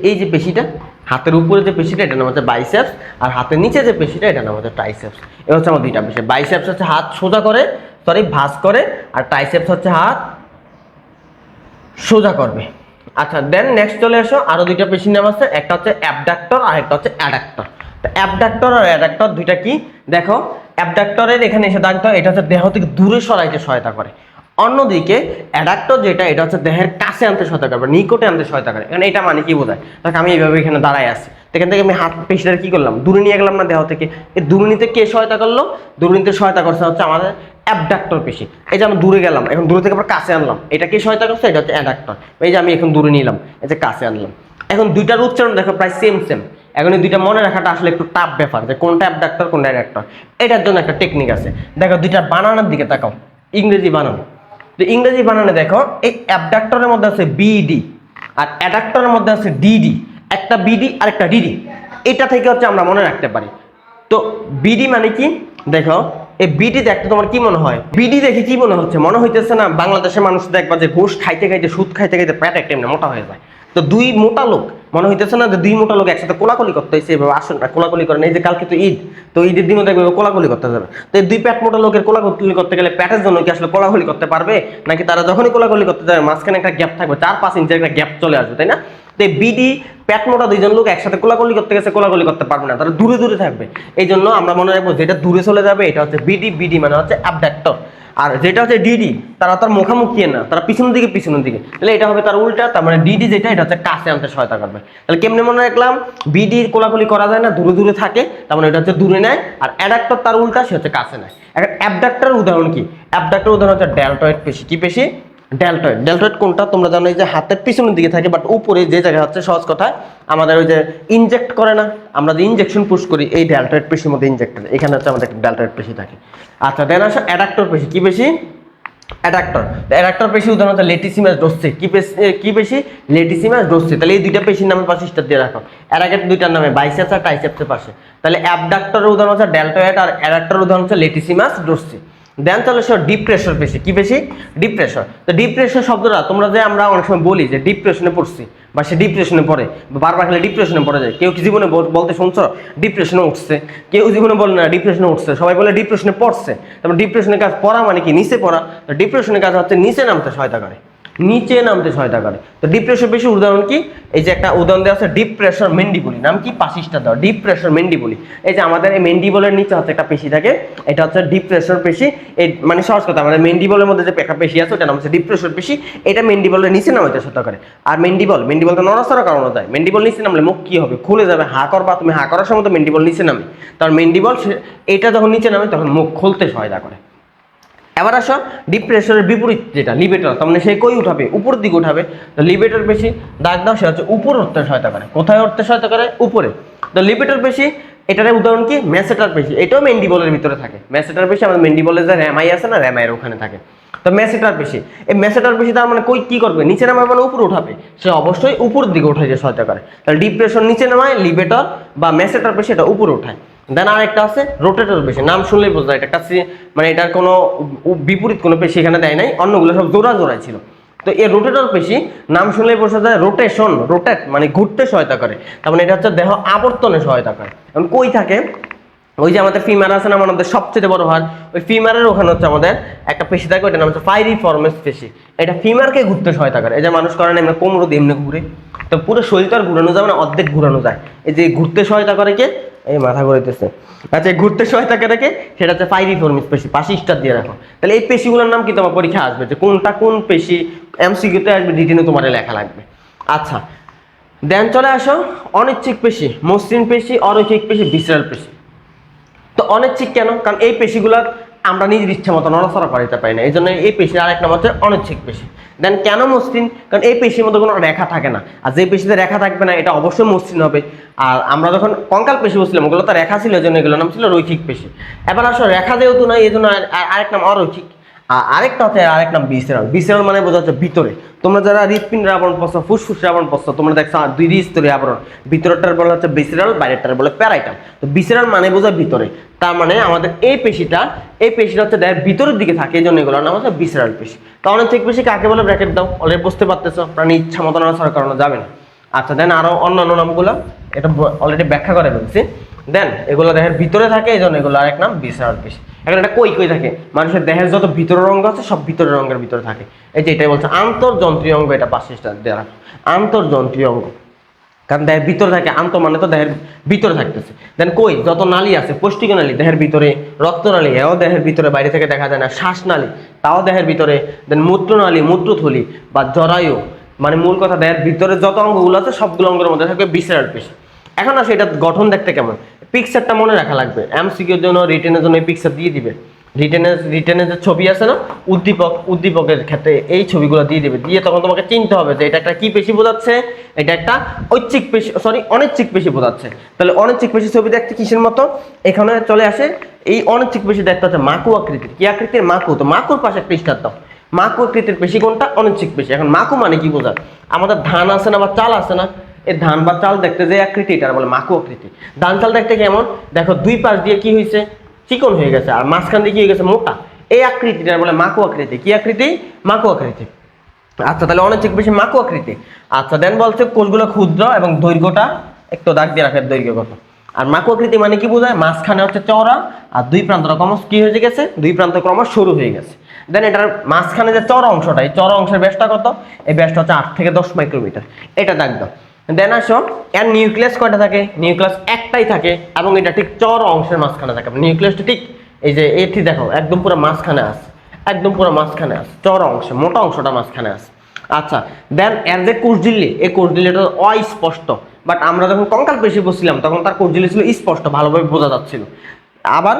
এই যে পেশিটা, হাতের উপরে যে পেশিটা এটা নাম হচ্ছে বাইসেপস, আর হাতের নিচে যে পেশিটা এটা নাম হচ্ছে ট্রাইসেপস। এটা হচ্ছে আমার দুইটা পেশি। বাইসেপস হচ্ছে হাত সোজা করে, সরি ভাঁজ করে, আর ট্রাইসেপস হচ্ছে হাত সোজা করবে। আচ্ছা দেন নেক্সট চলে আসো, আরো দুইটা পেশির নাম আছে, একটা হচ্ছে অ্যাবডাক্টর আর একটা হচ্ছে অ্যাডাক্টর। তো অ্যাবডাক্টর আর অ্যাডাক্টর দুইটা কি দেখো, অ্যাবডাক্টরের এখানে এসে দাগ দাও, এটা হচ্ছে দেহ থেকে দূরে সরাইতে সহায়তা করে। অন্যদিকে অ্যাডাক্টর যেটা, এটা হচ্ছে দেহের কাছে আনতে সহায়তা করে, নিকটে আনতে সহায়তা করে। এখানে এটা মানে কি বোঝায়, দেখ আমি এইভাবে এখানে দাঁড়ায় আছি, এখান থেকে আমি হাত পেশিটা কি করলাম, দূরে নিয়ে গেলাম না দেহ থেকে। এই দূরে নিতে কে সহায়তা করলো, দূরে নিতে সহায়তা করছে হচ্ছে আমাদের অ্যাবডাক্টর পেশি। এই যে আমি দূরে গেলাম, এখন দূরে থেকে আবার কাছে আনলাম, এটা কি সহায়তা করছে, এটা হচ্ছে অ্যাডাক্টর। এই যে আমি এখন দূরে নিলাম, এই যে কাছে আনলাম। এখন দুইটার উচ্চারণ দেখো প্রায় সেম সেম। এখন এই দুইটা মনে রাখাটা আসলে একটু টাফ ব্যাপার, যে কোনটা অ্যাবডাক্টর কোনটা অ্যাডাক্টর। এটার জন্য একটা টেকনিক আছে, দেখো দুইটার বানানোর দিকে তাকাও, ইংরেজি বানানো। তো ইংরেজি বানানে দেখো, এই অ্যাবডাক্টরের মধ্যে আছে বিডি আর অ্যাডাক্টরের মধ্যে আছে ডিডি, একটা বিডি আর একটা ডিডি। এটা থেকে হচ্ছে আমরা মনে রাখতে পারি। তো বিডি মানে কি দেখো, এই বিডি দেখতে তোমার কি মনে হয়, বিডি দেখে কি মনে হচ্ছে, মনে হইতেছে না বাংলাদেশের মানুষ দেখবা যে ঘুষ খাইতে খাইতে সুদ খাইতে খাইতে পেট একটা এমনি মোটা হয়ে যায়। তো দুই মোটা লোক মনে হইতেছে না যে দুই মোটা লোক একসাথে কোলাকুলি করতে হয়েছে, এভাবে আসুন না কোলাকুলি করেন। এই যে কালকে তো ঈদ, তো ঈদের দিনও দেখবে কোলাকুলি করতে যাবে। তো এই দুই পেট মোটা লোকের কোলাকুলি করতে গেলে পেটের জন্য কি আসলে কোলাকুলি করতে পারবে, নাকি তারা যখনই কোলাকুলি করতে যাবে মাঝখানে একটা গ্যাপ থাকবে, 4-5 ইঞ্চের একটা গ্যাপ চলে আসবে, তাই না? তো বিডি পেট মোটা দুইজন লোক একসাথে কোলাকুলি করতে গেছে, কোলাকুলি করতে পারবে না, তারা দূরে দূরে থাকবে। এই জন্য আমরা মনে রাখবো যেটা দূরে চলে যাবে এটা হচ্ছে বিডি, বিডি মানে হচ্ছে অ্যাবডাক্টর। আর যেটা হচ্ছে ডিডি, তারা তার মুখামুখি না, তারা পিছনের দিকে পিছনের দিকে, তাহলে এটা হবে তার উল্টা। তার মানে ডিডি যেটা, এটা হচ্ছে কাছে আনতে সহায়তা করবে। তাহলে কেমনে মনে রাখলাম, বিডির কোলাকুলি করা যায় না, দূরে দূরে থাকে, তার মানে এটা হচ্ছে দূরে নেয়। আর অ্যাডাক্টর তার উল্টা, সে হচ্ছে কাছে নেয়। এখন অ্যাবডাক্টরের উদাহরণ কি, অ্যাবডাক্টর উদাহরণ হচ্ছে ডেলটয়েড পেশি। কি পেশি? ডেলটয়েড। ডেলটয়েড কোনটা তোমরা জানো, এই যে হাতের পিছনের দিকে থাকে, বাট উপরে যে জায়গা হচ্ছে সহজ কথা আমাদের ওই যে ইনজেক্ট করে না, আমরা যে ইনজেকশন পুশ করি, এই ডেলটয়েড পেশির মধ্যে ইনজেক্টর, এখানে হচ্ছে আমাদের ডেলটয়েড পেশি থাকে। আচ্ছা দেন আসো অ্যাডাক্টর পেশি। কি পেশি? অ্যাডাক্টর। অ্যাডাক্টর পেশি উদাহরণ হচ্ছে লেটিসিমাস ডোরসি। কি পেশি? লেটিসিমাস ডোরসি। তাহলে এই দুইটা পেশির নামে পাশে স্টার দিয়ে রাখো, এর আগে দুইটার নামে বাইসেপস আর ট্রাইসেপসের পাশে। তাহলে অ্যাবডাক্টরের উদাহরণ হচ্ছে ডেলটয়েড আর অ্যাডাক্টরের উদাহরণ হচ্ছে লেটিসিমাস ডোরসি। দেন চলে সব ডিপ প্রেশার পেশি। কি পেশি? Deep pressure. তো ডিপ প্রেশার শব্দটা তোমরা যে আমরা অনেক সময় বলি যে ডিপ্রেশনে পড়ছি বা সে ডিপ্রেশনে পড়ে, বারবার খেলে ডিপ্রেশনে পড়ে যায়। কেউ কি জীবনে বলতে শুনছো ডিপ্রেশনে উঠছে? কেউ জীবনে বলে না ডিপ্রেশনে উঠছে, সবাই বলে ডিপ্রেশনে পড়ছে। তারপর ডিপ্রেশনের কাজ পড়া মানে কি? নিচে পড়া। তো ডিপ্রেশনের কাজ হচ্ছে নিচে নামতে সহায়তা করে, নিচে নামতে সহায়তা করে। তো ডিপ প্রেশার পেশির উদাহরণ কি? এই যে একটা উদাহরণ দেওয়া আছে ডিপ প্রেশার মেন্ডিবুলি। নাম কি? পাশিসটা দাও, ডিপ প্রেশার মেন্ডিবুলি। এই যে আমাদের এই মেন্ডিবলের নিচে হচ্ছে একটা পেশি থাকে, এটা হচ্ছে ডিপ প্রেশার পেশি। এই মানে সহজ কথা, আমাদের মেন্ডিবলের মধ্যে যে একটা পেশি আছে ওটা নাম হচ্ছে ডিপ প্রেশার পেশি। এটা মেন্ডিবলের নিচে নামাইতে সহায়তা করে। আর মেন্ডিবলটা নড়াচড়া করানো যায়। মেন্ডিবল নিচে নামলে মুখ কি হবে? খুলে যাবে। হা করবা, তুমি হা করার সময় তো মেন্ডিবল নিচে নামে, তার মেন্ডিবল এটা যখন নিচে নামে তখন মুখ খুলতে সহায়তা করে। এবার আসো ডিপ প্রেশারের বিপরীত যেটা লিভেটর, তার মানে সে কই উঠাবে? উপর দিকে উঠাবে। তো লিভেটর পেশি দাগ দাও, সে হচ্ছে উপরে উঠতে সহায়তা করে। কোথায় উঠতে সহায়তা করে? উপরে। তো লিভেটর পেশি এটার উদাহরণ কি? ম্যাসেটার পেশি। এটাও মেন্ডিবলের ভিতরে থাকে। ম্যাসেটার পেশি আমাদের মেন্ডিবলের যে র্যামাই আছে না, র্যামাইয়ের ওখানে থাকে। তো ম্যাসেটার পেশি, এই ম্যাসেটার পেশি তার মানে কই কি করবে? নিচে নামায় মানে উপরে উঠাবে, সে অবশ্যই উপরের দিকে উঠাইতে সহায়তা করে। তাহলে ডিপ প্রেশার নিচে নামায়, লিভেটর বা ম্যাসেটার পেশি এটা উপরে উঠায়। দেন আর একটা আছে রোটেটর পেশি। নাম শুনলেই বোঝা যায় এটা একটা মানে এটার কোনো বিপরীত কোনো পেশি এখানে দেয় নাই, অন্যগুলো সব জোড়া জোড়াই ছিল। তো এই রোটেটর পেশি নাম শুনলেই বোঝা যায় রোটেশন, রোটেট মানে ঘুরতে সহায়তা করে। তার মানে এটা হচ্ছে দেহ আবর্তনে সহায়তা করে। এখন কই থাকে? ওই যে আমাদের ফিমার আছে না, আমাদের সবচেয়ে বড় হাড়, ওই ফিমারের ওখানে হচ্ছে আমাদের একটা পেশি থাকে, ওইটার নাম হচ্ছে পাইরিফর্মিস পেশি। এটা ফিমারকে ঘুরতে সহায়তা করে। এই যে মানুষ করে না এমনি কোমর দিয়ে এমনি ঘুরে, তো পুরো শরীর তো আর ঘুরানো যাবে না, অর্ধেক ঘুরানো যায়। এই যে ঘুরতে সহায়তা করে কে? এই মাথা ঘুরাইতেছে। আচ্ছা ঘুরতে সহায়তা করে কে? সেটা হচ্ছে পাইরিফর্মিস পেশি। পাশে স্টার দিয়ে রাখো। তাহলে এই পেশিগুলোর নাম কি তোমার পরীক্ষা আসবে, যে কোনটা কোন পেশি? এমসিকিউতে আসবে, রিটেনে তোমার লেখা লাগবে। আচ্ছা দেন চলে আসো অনিচ্ছিক পেশি, মসৃণ পেশি, অরৈখিক পেশি, ভিসেরাল পেশি। তো অনিচ্ছিক কেন? কারণ এই পেশিগুলো আমরা নিজের ইচ্ছা মতো নড়াচড়া করাইতে পারি না, এই জন্য এই পেশির আরেক নাম হচ্ছে অনিচ্ছিক পেশি। দেন কেন মসৃণ? কারণ এই পেশির মধ্যে কোনো রেখা থাকে না, আর যে পেশিতে রেখা থাকবে না এটা অবশ্যই মসৃণ হবে। আর আমরা যখন কঙ্কাল পেশি বলছিলাম ওগুলো তো রেখা ছিল, এই জন্য এগুলোর নাম ছিল রৈখিক পেশি। এবার আসো রেখা যেহেতু নয় এই জন্য আরেক নাম অরৈখিক। আরেকটা হচ্ছে আরেক নাম ভিসেরাল। ভিসেরাল মানে বোঝা হচ্ছে ভিতরে। তোমরা যারা হৃৎপিণ্ডের আবরণ পড়ছো, ফুসফুসের আবরণ পড়ছো, তোমরা দেখছো দুই স্তরীয় আবরণ, ভিতরটার বলা হচ্ছে ভিসেরাল, বাইরেরটার বলে প্যারাইটাল। তো ভিসেরাল মানে বোঝা ভিতরে, তার মানে আমাদের এই পেশিটা হচ্ছে দেহের ভিতরের দিকে থাকে, এই জন্য এগুলোর নাম হচ্ছে ভিসেরাল পেশি। তো অনিচ্ছিক পেশি কাকে বলে? ব্র্যাকেট দাও, অলরেডি বুঝতে পারতেছো, প্রাণী ইচ্ছা মতো নড়াচড়া করানো যাবে না। আচ্ছা দেন আরো অন্যান্য নামগুলো এটা অলরেডি ব্যাখ্যা করে ফেলছি। দেন এগুলো দেহের ভিতরে থাকে, এই জন্য এগুলো আরেক নাম ভিসেরাল পেশি। এখন এটা কই কই থাকে, মানুষের দেহের যত ভিতরের অঙ্গ আছে সব ভিতরের অঙ্গের ভিতরে থাকে। এই যে এটাই বলছে আন্তর্জন্ত্রীয় অঙ্গ, এটা পাশে দেওয়া আন্তর্জন্ত্রীয় অঙ্গ, কারণ দেহের ভিতরে থাকে, আন্ত মানে তো দেহের ভিতরে থাকতেছে। দেন কই যত নালী আছে, পৌষ্টিক নালী দেহের ভিতরে, রক্তনালী এও দেহের ভিতরে, বাইরে থেকে দেখা যায় না। শ্বাসনালী তাও দেহের ভিতরে। দেন মূত্রনালী, মূত্রথলি বা জরায়ু, মানে মূল কথা দেহের ভিতরে যত অঙ্গগুলো আছে সবগুলো অঙ্গের মধ্যে থাকবে ভিসেরাল পেশি। এখন আসে এটা গঠন দেখতে কেমন, পিকচারটা মনে রাখা লাগবে, এমসিকিউর জন্য রিটেনের জন্য এই পিকচার দিয়ে দিবে। রিটেনের যে ছবি আছে না, উদ্দীপকের ক্ষেত্রে এই ছবিগুলো দিয়ে দিবে, দিয়ে তখন তোমাকে চিনতে হবে যে এটা একটা কি পেশি বোঝাচ্ছে, এটা একটা ঐচ্ছিক পেশি, সরি অনৈচ্ছিক পেশি বোঝাচ্ছে। তাহলে অনৈচ্ছিক পেশি ছবি দেখতে কিসের মতো, এখানে চলে আসে এই অনৈচ্ছিক পেশি দেখতে হচ্ছে মাকু আকৃতির। কি আকৃতির? মাকু। তো মাকুর পাশে একটা স্টার দাও। মাকু আকৃতির পেশি কোনটা? অনৈচ্ছিক পেশি। এখন মাকু মানে কি বোঝায়? আমাদের ধান আছে না বা চাল আছে না, এই ধান বা চাল দেখতে যে আকৃতি এটা বলে মাকু আকৃতি। ধান চাল দেখতে কেমন? দেখো দুই পাশ দিয়ে কি হয়েছে, চিকন হয়ে গেছে, আর মাঝখান দিয়ে কি হয়ে গেছে, মোটা। এই আকৃতিটা বলে মাকু আকৃতি। কি আকৃতি? মাকু আকৃতি। আচ্ছা তাহলে অনৈচ্ছিক পেশি মাকু আকৃতি। আচ্ছা দেন বলছে কোষগুলো ক্ষুদ্র এবং দৈর্ঘ্যটা একটু দাগ দিয়ে রাখে, দৈর্ঘ্য কত। আর মাকু আকৃতি মানে কি বোঝায়? মাঝখানে হচ্ছে চওড়া আর দুই প্রান্তটা ক্রমশ কি হয়ে গেছে, দুই প্রান্ত ক্রমশ সরু হয়ে গেছে। দেন এটার মাঝখানে যে চওড়া অংশটা, এই চওড়া অংশের ব্যাসটা কত? এই ব্যাসটা হচ্ছে 8 থেকে 10 মাইক্রোমিটার। এটা দাগ দাও। দেন আসো এর নিউক্লিয়াস কয়টা থাকে? নিউক্লিয়াস একটাই থাকে এবং এটা ঠিক চওড়া অংশের মাঝখানে থাকে। নিউক্লিয়াসটা ঠিক এই যে এটি দেখো একদম পুরো মাঝখানে আছে, একদম পুরো মাঝখানে আছে, চওড়া অংশে, মোটা অংশটা মাঝখানে আছে। আচ্ছা দেন এর যে কোষঝিল্লি, এই কোষঝিল্লিটা অস্পষ্ট, বাট আমরা যখন কঙ্কাল পেশি বসছিলাম তখন তার কোষঝিল্লি ছিল স্পষ্ট, ভালোভাবে বোঝা যাচ্ছিল। আবার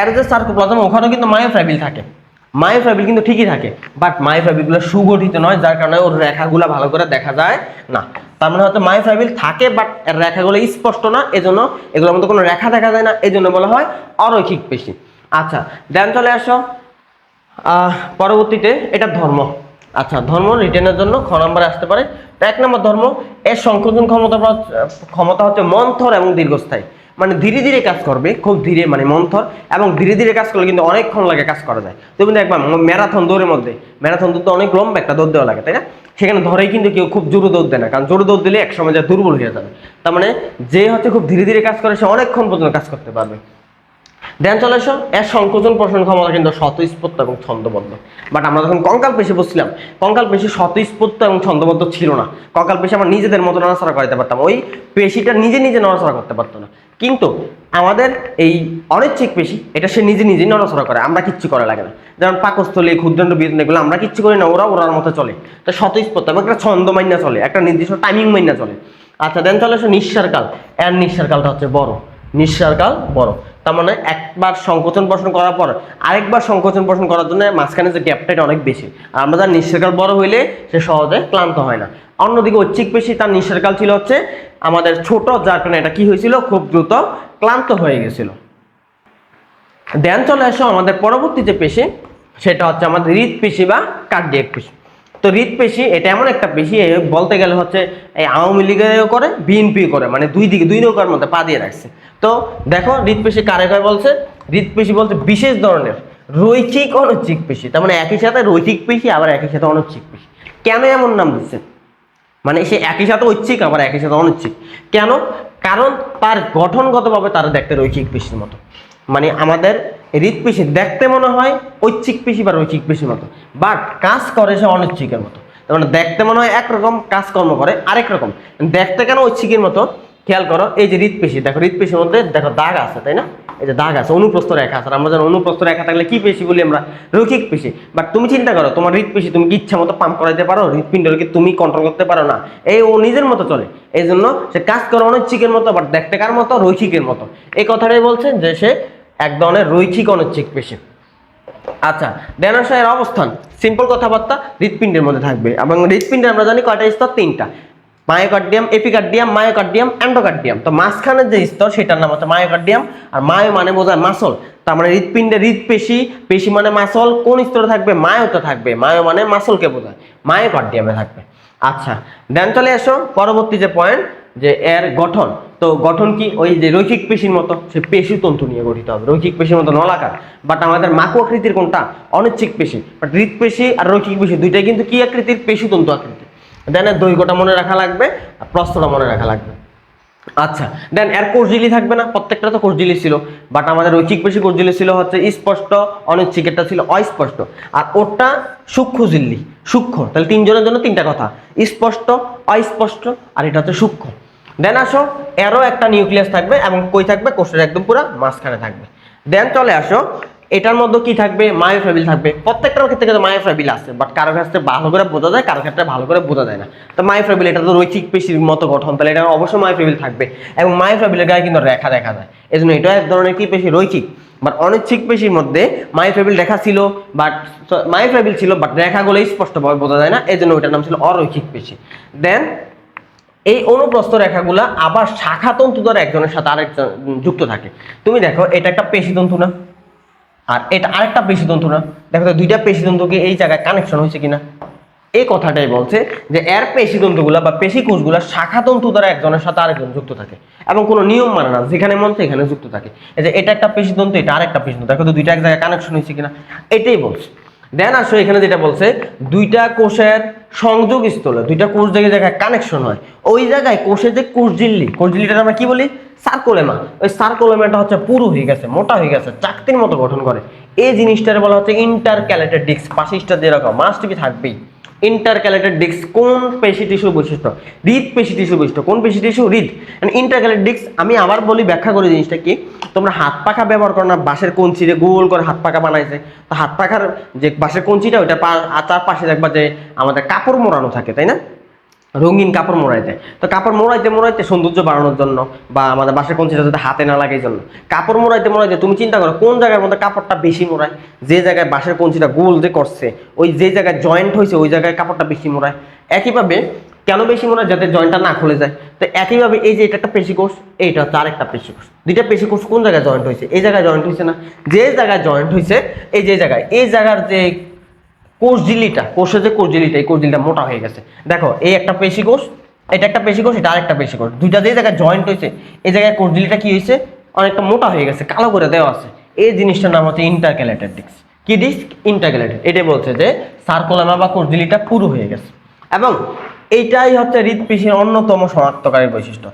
এর যে সার্কোপ্লাজম, ওখানেও কিন্তু মায়োফাইব্রিল থাকে, মায়োফাইব্রিল কিন্তু ঠিকই থাকে, বাট মায়োফাইব্রিলগুলো সুগঠিত নয়, যার কারণে ওর রেখাগুলো ভালো করে দেখা যায় না। তার মানে হচ্ছে মায়োফাইব্রিল থাকে বাট এর রেখাগুলো স্পষ্ট না, এজন্য এগুলোর মধ্যে কোনো রেখা দেখা যায় না, এই জন্য বলা হয় অরৈখিক পেশি। আচ্ছা দেন চলে আসো পরবর্তীতে এটা ধর্ম। আচ্ছা ধর্ম রিটেনের জন্য খ নম্বরে আসতে পারে। তো 1 নম্বর ধর্ম, এর সংকোচন ক্ষমতা হচ্ছে মন্থর এবং দীর্ঘস্থায়ী, মানে ধীরে ধীরে কাজ করবে, খুব ধীরে, মানে মন্থর এবং ধীরে ধীরে কাজ করলে কিন্তু অনেকক্ষণ লাগে কাজ করা যায়। তুমি দেখবা ম্যারাথন দৌড়ের মধ্যে, ম্যারাথন দৌড় তো অনেক লম্বা একটা দৌড় দেওয়া লাগে, তাই না? সেখানে ধরেই কিন্তু কেউ খুব জোরে দৌড় দেয় না, কারণ জোরে দৌড় দিলে একসময় যা দুর্বল হয়ে যাবে। তার মানে যে হচ্ছে খুব ধীরে ধীরে কাজ করে সে অনেকক্ষণ পর্যন্ত কাজ করতে পারবে। দেন চলে এসো এর সংকোচন প্রসারণ ক্ষমতা কিন্তু স্বতঃস্ফূর্ত এবং ছন্দবদ্ধ। বাট আমরা যখন কঙ্কাল পেশি বসছিলাম, কঙ্কাল পেশি স্বতঃস্ফূর্ত এবং ছন্দবদ্ধ ছিল না। কঙ্কাল পেশি আমরা নিজেদের মতো নড়াচড়া করতে পারতাম, ওই পেশিটা নিজে নিজে নড়াচড়া করতে পারতো না। কিন্তু আমাদের এই অনৈচ্ছিক পেশি, এটা সে নিজে নিজেই নড়াচড়া করে, আমরা কিচ্ছু করা লাগে না। যেমন পাকস্থলী, ক্ষুদ্রান্ত বীজ, এগুলো আমরা কিচ্ছু করি না, ওরা ওরার মতো চলে। তো স্বতঃস্ফূর্ত এবং একটা ছন্দ মাইনা চলে, একটা নির্দিষ্ট টাইমিং মাইনা চলে। আচ্ছা দেন চলে এসো নিঃসারকাল। এর নিঃসারকালটা হচ্ছে বড়, নিঃসারকাল বড়। তার মানে একবার সংকোচন পোষণ করার পর আরেকবার সংকোচন পোষণ করার জন্য মাঝখানে যে গ্যাপটা এটা অনেক বেশি। আর আমরা যার নিঃসারকাল বড় হইলে সে সহজে ক্লান্ত হয় না। অন্যদিকে ঐচ্ছিক পেশি তার নিঃসারকাল ছিল হচ্ছে আমাদের ছোট, যার কারণে এটা কি হয়েছিল, খুব দ্রুত ক্লান্ত হয়ে গেছিল। দেন চলে আসো আমাদের পরবর্তী যে পেশি, সেটা হচ্ছে আমাদের হৃদপেশি বা কার্ডিয়াক পেশি। তো হৃদপেশি এটা এমন একটা পেশি, বলতে গেলে হচ্ছে এই আওয়ামী লীগেরও করে, বিএনপি করে, মানে দুই দিকে দুই নৌকার মধ্যে পা দিয়ে রাখছে। তো দেখো হৃদপেশি কারে কয় বলছে? হৃদপেশি বলতে বিশেষ ধরনের রৈখিক অনৈচ্ছিক পেশি। তার মানে একই সাথে রৈখিক পেশি আবার একই সাথে অনৈচ্ছিক পেশি। কেন এমন নাম দিচ্ছে? মানে সে একই সাথে ঐচ্ছিক আবার একই সাথে অনৈচ্ছিক। কেন? কারণ তার গঠনগতভাবে তারা দেখতে রৈখিক পেশির মতো। মানে আমাদের হৃদপেশি দেখতে মনে হয় ঐচ্ছিক পেশি বা রৈখিক পেশির মতো, বাট কাজ করে সে অনৈচ্ছিকের মতো। তার মানে দেখতে মনে হয় একরকম, কাজকর্ম করে আরেক রকম। দেখতে কেন ঐচ্ছিকের মতো? খেয়াল করো, এই যে হৃদপেশি, দেখো হৃদপেশির মধ্যে দেখো দাগ আছে, তাই না? এই যে দাগ আছে, অনুপ্রস্থ রেখা আছে। আমরা জানি অনুপ্রস্থ রেখা থাকলে কি পেশি বলি আমরা? রৈখিক পেশি। বাট তুমি চিন্তা করো, তোমার হৃদপেশি তুমি কি ইচ্ছা মতো পাম্প করাইতে পারো? হৃদপিণ্ডকে তুমি কন্ট্রোল করতে পারো না। এই ও নিজের মতো চলে, এই জন্য সে কাজ করে অনৈচ্ছিকের মতো, বাট দেখতে কার মতো? রৈখিকের মতো। এই কথাটাই বলছে যে সে এক ধরনের রৈখিক অনৈচ্ছিক পেশি। আচ্ছা দেন আসো এর অবস্থান, সিম্পল কথাবার্তা, হৃদপিণ্ডের মধ্যে থাকবে। এবং হৃদপিণ্ডে আমরা জানি কয়টা স্তর? 3টা। Myocardium, epicardium, myocardium, endocardium. তো মাঝখানের যে স্তর সেটার নাম হচ্ছে মায়োকার্ডিয়াম। আর মায়ো মানে বোঝায় মাসল। তার মানে হৃদপিণ্ডে হৃদপেশি, পেশি মানে মাসল, কোন স্তরে থাকবে? মায়োতে থাকবে। মায়ো মানে মাসলকে বোঝায়, মায়োকার্ডিয়ামে থাকবে। আচ্ছা দেন চলে আসো পরবর্তী যে পয়েন্ট, যে এর গঠন। তো গঠন কি? ওই যে রৈখিক পেশির মতো, সে পেশি তন্তু নিয়ে গঠিত হবে, রৈখিক পেশির মতো নলাকার। বাট আমাদের মাকু আকৃতির কোনটা? অনৈচ্ছিক পেশি। বাট হৃদপেশি আর রৈখিক পেশি দুইটাই কিন্তু কি আকৃতির? পেশি তন্তু আকৃতি। দেন এর দৈর্ঘ্যটা মনে রাখা লাগবে, আর প্রস্থটা মনে রাখা লাগবে। আচ্ছা, দেন এর কোষঝিল্লি থাকবে না, প্রত্যেকটা তো কোষঝিল্লি ছিল, বাট আমাদের রৈখিক পেশি কোষঝিল্লি ছিল হচ্ছে স্পষ্ট, অনিচ্ছিকেরটা ছিল অস্পষ্ট, আর ওটা সূক্ষ্ম ঝিল্লি, সূক্ষ্ম। তাহলে তিনজনের জন্য তিনটা কথা, স্পষ্ট, অস্পষ্ট, আর এটা হচ্ছে সূক্ষ্ম। দেন আসো, এরও একটা নিউক্লিয়াস থাকবে এবং কই থাকবে, কোষের একদম পুরো মাঝখানে থাকবে। দেন চলে আসো, এটার মধ্যে কি থাকবে, মায়োফাইবিল থাকবে। প্রত্যেকটার ক্ষেত্রে কিন্তু মায়োফাইবিল আছে, বাট কারো ক্ষেত্রে ভালো করে বোঝা যায়, কারো ক্ষেত্রে ভালো করে বোঝা যায় না। তো মায়োফাইবিল, এটা তো রৈখিক পেশির মতো গঠন, তাহলে এটা অবশ্যই মায়োফাইবিল থাকবে, এবং মায়োফাইবিলের গায়ে কিন্তু রেখা দেখা যায়, এই জন্য এটা এক ধরনের কি পেশি, রৈখিক। বাট অনিচ্ছিক পেশির মধ্যে মায়োফাইবিল রেখা ছিল, বাট মায়োফাইবিল ছিল, বাট রেখাগুলো স্পষ্টভাবে বোঝা যায় না, এই জন্য ওইটার নাম ছিল অরৈখিক পেশি। দেন এই অনুপ্রস্থ রেখাগুলা আবার শাখা তন্তু দ্বারা একজনের সাথে আরেকজন যুক্ত থাকে। তুমি দেখো, এটা একটা পেশিতন্তু না, আর এটা আরেকটা পেশিতন্তু না, দেখো তো দুইটা পেশিতন্তুকে এই জায়গায় কানেকশন হয়েছে কিনা। এই কথাটাই বলছে যে এর পেশিতন্তুগুলা বা পেশি কোষগুলা শাখা তন্তু দ্বারা একজনের সাথে আরেকজন যুক্ত থাকে, এবং কোনো নিয়ম মানে না, যেখানে মন সেখানে যুক্ত থাকে। এই যে এটা একটা পেশিতন্তু, এটা আরেকটা পেশিতন্তু, দেখো তো দুইটা এক জায়গায় কানেকশন হয়েছে কিনা, এটাই বলছে। দেন আসো, এখানে যেটা বলছে, দুইটা কোষের সংযোগ স্থলে, দুইটা কোষ জায়গায় কানেকশন হয়, ওই জায়গায় কোষের যে কোষঝিল্লি, কোষঝিল্লিটা আমরা কি বলি, সার্কোলেমা। ওই সার্কোলেমাটা হচ্ছে পুরু হয়ে গেছে, মোটা হয়ে গেছে, চাকতির মতো গঠন করে। এই জিনিসটার বলা হচ্ছে ইন্টারক্যালেটেড ডিস্ক। পাশিসটা দিয়ে রাখো, মাস্ট বি থাকবেই। ইন্টারক্যালেটেড ডিস্ক কোন পেশি টিস্যুর বৈশিষ্ট্য, হৃদ পেশি টিস্যুর বৈশিষ্ট্য। কোন পেশি টিস্যু, হৃদ। ইন্টারক্যালেটেড ডিস্ক, আমি আবার বলি, ব্যাখ্যা করি জিনিসটা কি। তোমরা হাত পাখা ব্যবহার করো না, বাঁশের কঞ্চিরে গোল করে হাত পাখা বানাইছে, তো হাত পাখার যে বাঁশের কঞ্চিটা, ওইটা চার পাশে দেখবা যে আমাদের কাপড় মোড়ানো থাকে, তাই না, রঙিন কাপড় মোড়াই যায়। তো কাপড় মোড়াইতে মোড়াইতে সৌন্দর্য বাড়ানোর জন্য, বা আমাদের বাঁশের কঞ্চিটা যাতে হাতে না লাগে এই জন্য কাপড় মোড়াইতে মোড়াইতে তুমি চিন্তা করো কোন জায়গার মধ্যে কাপড়টা বেশি মোড়ায়, যে জায়গায় বাঁশের কঞ্চিটা গোল যে করছে, ওই যে জায়গায় জয়েন্ট হয়েছে ওই জায়গায় কাপড়টা বেশি মোড়ায়। একইভাবে কেন বেশি মোড়ায়, যাতে জয়েন্টটা না খুলে যায়। তো একইভাবে এই যে এটা একটা পেশিকোষ, এইটা হচ্ছে আরেকটা পেশিকোষ, দুইটা পেশিকোষ কোন জায়গায় জয়েন্ট হয়েছে, এই জায়গায় জয়েন্ট হয়েছে না, যে জায়গায় জয়েন্ট হয়েছে, এই যে জায়গায়, এই জায়গার যে কোষঝিল্লিটা, কোষের যে কোষঝিল্লিটা, এই কোষঝিল্লিটা মোটা হয়ে গেছে। দেখো, এই একটা পেশিকোষ, এটা একটা পেশিকোষ, এটা আরেকটা পেশিকোষ, দুইটা যে জায়গায় জয়েন্ট হয়েছে, এই জায়গায় কোষঝিল্লিটা কি হয়েছে, অনেকটা মোটা হয়ে গেছে, কালো করে দেওয়া আছে। এই জিনিসটার নাম হচ্ছে ইন্টারক্যালেটেড ডিস্ক। কি ডিস্ক, ইন্টারক্যালেটেড। এটা বলছে যে সার্কোলেমা বা কোষঝিল্লিটা পুরু হয়ে গেছে। এবং এইটাই হচ্ছে হৃদপেশির অন্যতম শনাক্তকারী বৈশিষ্ট্য।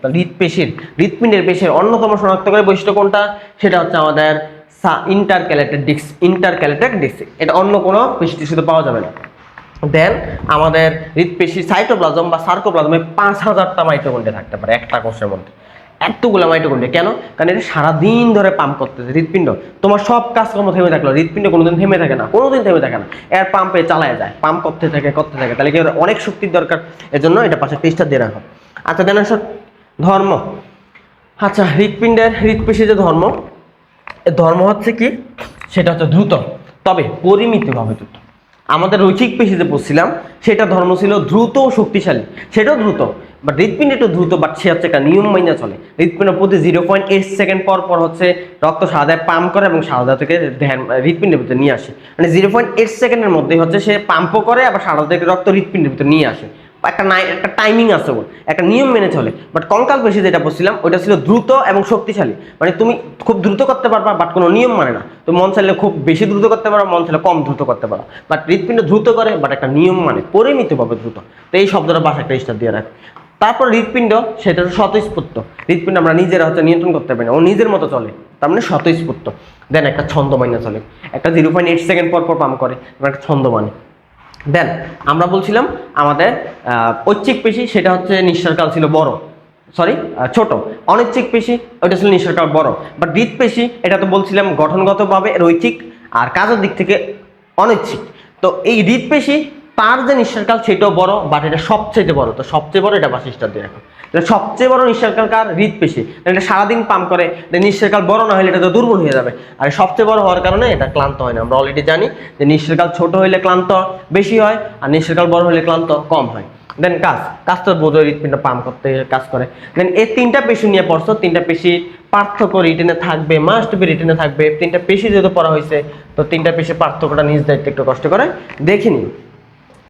হৃদপিণ্ডের পেশির অন্যতম শনাক্তকারী বৈশিষ্ট্য কোনটা, সেটা হচ্ছে আমাদের ইন্টারক্যালেটেড ডিস্ক। ইন্টারক্যালেটেড ডিস্ক, এটা অন্য কোনো পেশি টিস্যুতে পাওয়া যাবে না। দেন আমাদের হৃদপেশির সাইটোপ্লাজম বা সার্কোপ্লাজমে 5000টা মাইটোকন্ড্রিয়া থাকতে পারে একটা কোষের মধ্যে। এতগুলো মাইটোকন্ড্রিয়া কেন, কারণ এটা সারাদিন ধরে পাম্প করতেছে। হৃদপিণ্ড তোমার সব কাজকর্ম থেমে থাকলো, হৃদপিণ্ড কোনোদিন থেমে থাকে না, কোনোদিন থেমে থাকে না, এর পাম্পে চালায় যায়, পাম্প করতে থাকে। তাহলে কি অনেক শক্তির দরকার, এজন্য এটা পাশে টেস্টটা দিয়ে রাখো। আচ্ছা, দেন আসো ধর্ম। আচ্ছা, হৃদপেশির যে ধর্ম, ধর্ম হচ্ছে কি, সেটা হচ্ছে দ্রুত, তবে পরিমিতভাবে দ্রুত। আমাদের রৈখিক পেশি যে পড়ছিলাম, সেটা ধর্ম ছিল দ্রুত ও শক্তিশালী, সেটাও দ্রুত, বাট হৃদপিণ্ড একটু দ্রুত, বাট সে হচ্ছে একটা নিয়ম মাইনা চলে। হৃদপিণ্ড প্রতি 0.8 সেকেন্ড পর পর হচ্ছে রক্ত সাদায় পাম্প করে এবং সাদা থেকে হৃদপিণ্ডের ভিতরে নিয়ে আসে। মানে 0.8 সেকেন্ডের মধ্যে হচ্ছে সে পাম্পও করে, আবার সাদা থেকে রক্ত হৃদপিণ্ডের ভিতরে নিয়ে আসে। একটা টাইমিং আছে, ওর একটা নিয়ম মেনে চলে। বাট কঙ্কাল পেশি যেটা বলছিলাম, ওইটা ছিল দ্রুত এবং শক্তিশালী। মানে তুমি খুব দ্রুত করতে পারবা, বাট কোনো নিয়ম মানে না। তুমি মন চাইলে খুব বেশি দ্রুত করতে পারো, মন চাইলে কম দ্রুত করতে পারো। বাট হৃদপিণ্ড দ্রুত করে, বাট একটা নিয়ম মানে, পরিমিতভাবে দ্রুত। তো এই শব্দটা বাসা একটা স্টার দিয়ে রাখো। তারপর হৃদপিণ্ড, সেটা স্বতঃস্ফূর্ত। হৃদপিণ্ড আমরা নিজেরা হচ্ছে নিয়ন্ত্রণ করতে পারি না, ও নিজের মতো চলে, তার মানে স্বতঃস্ফূর্ত। দেন একটা ছন্দ মাইনা চলে, একটা 0.8 সেকেন্ড পর পর পাম্প করে, একটা ছন্দ মানে। দেন আমরা বলছিলাম আমাদের ঐচ্ছিক পেশি, সেটা হচ্ছে নিঃশ্বাসকাল ছিল বড়, ছোট। অনিচ্ছিক পেশি, ওইটা ছিল নিঃশ্বাসকাল বড়। বাট হৃদপেশি, এটা তো বলছিলাম গঠনগতভাবে রৈখিক, আর কাজের দিক থেকে অনিচ্ছিক। তো এই হৃদপেশি, তার যে নিঃশ্বাসকাল সেটাও বড়, বাট এটা সবচেয়ে বড়। তো সবচেয়ে বড়, এটা বাসিষ্ঠা দিয়ে রাখো। সবচেয়ে বড় নিঃশ্বাসকাল কার, হৃদপেশি। এটা সারাদিন পাম্প করে, নিঃশ্বাসকাল বড় না হলে এটা তো দুর্বল হয়ে যাবে। আর সবচেয়ে বড় হওয়ার কারণে এটা ক্লান্ত হয় না। আমরা অলরেডি জানি যে নিঃশ্বাসকাল ছোট হইলে ক্লান্ত বেশি হয়, আর নিঃশ্বাসকাল বড় হলে ক্লান্ত কম হয়। দেন কাজ তো বোঝো, হৃদপিণ্ড পাম্প করতে কাজ করে। দেন এই তিনটা পেশি নিয়ে পড়ছো, তিনটা পেশি পার্থক্য রিটেনে থাকবে, মাস্ট বি রিটেনে থাকবে। তিনটা পেশি যেহেতু পড়া হয়েছে, তো তিনটা পেশি পার্থক্যটা নিজ দায়িত্বে একটু কষ্ট করে দেখে নিন।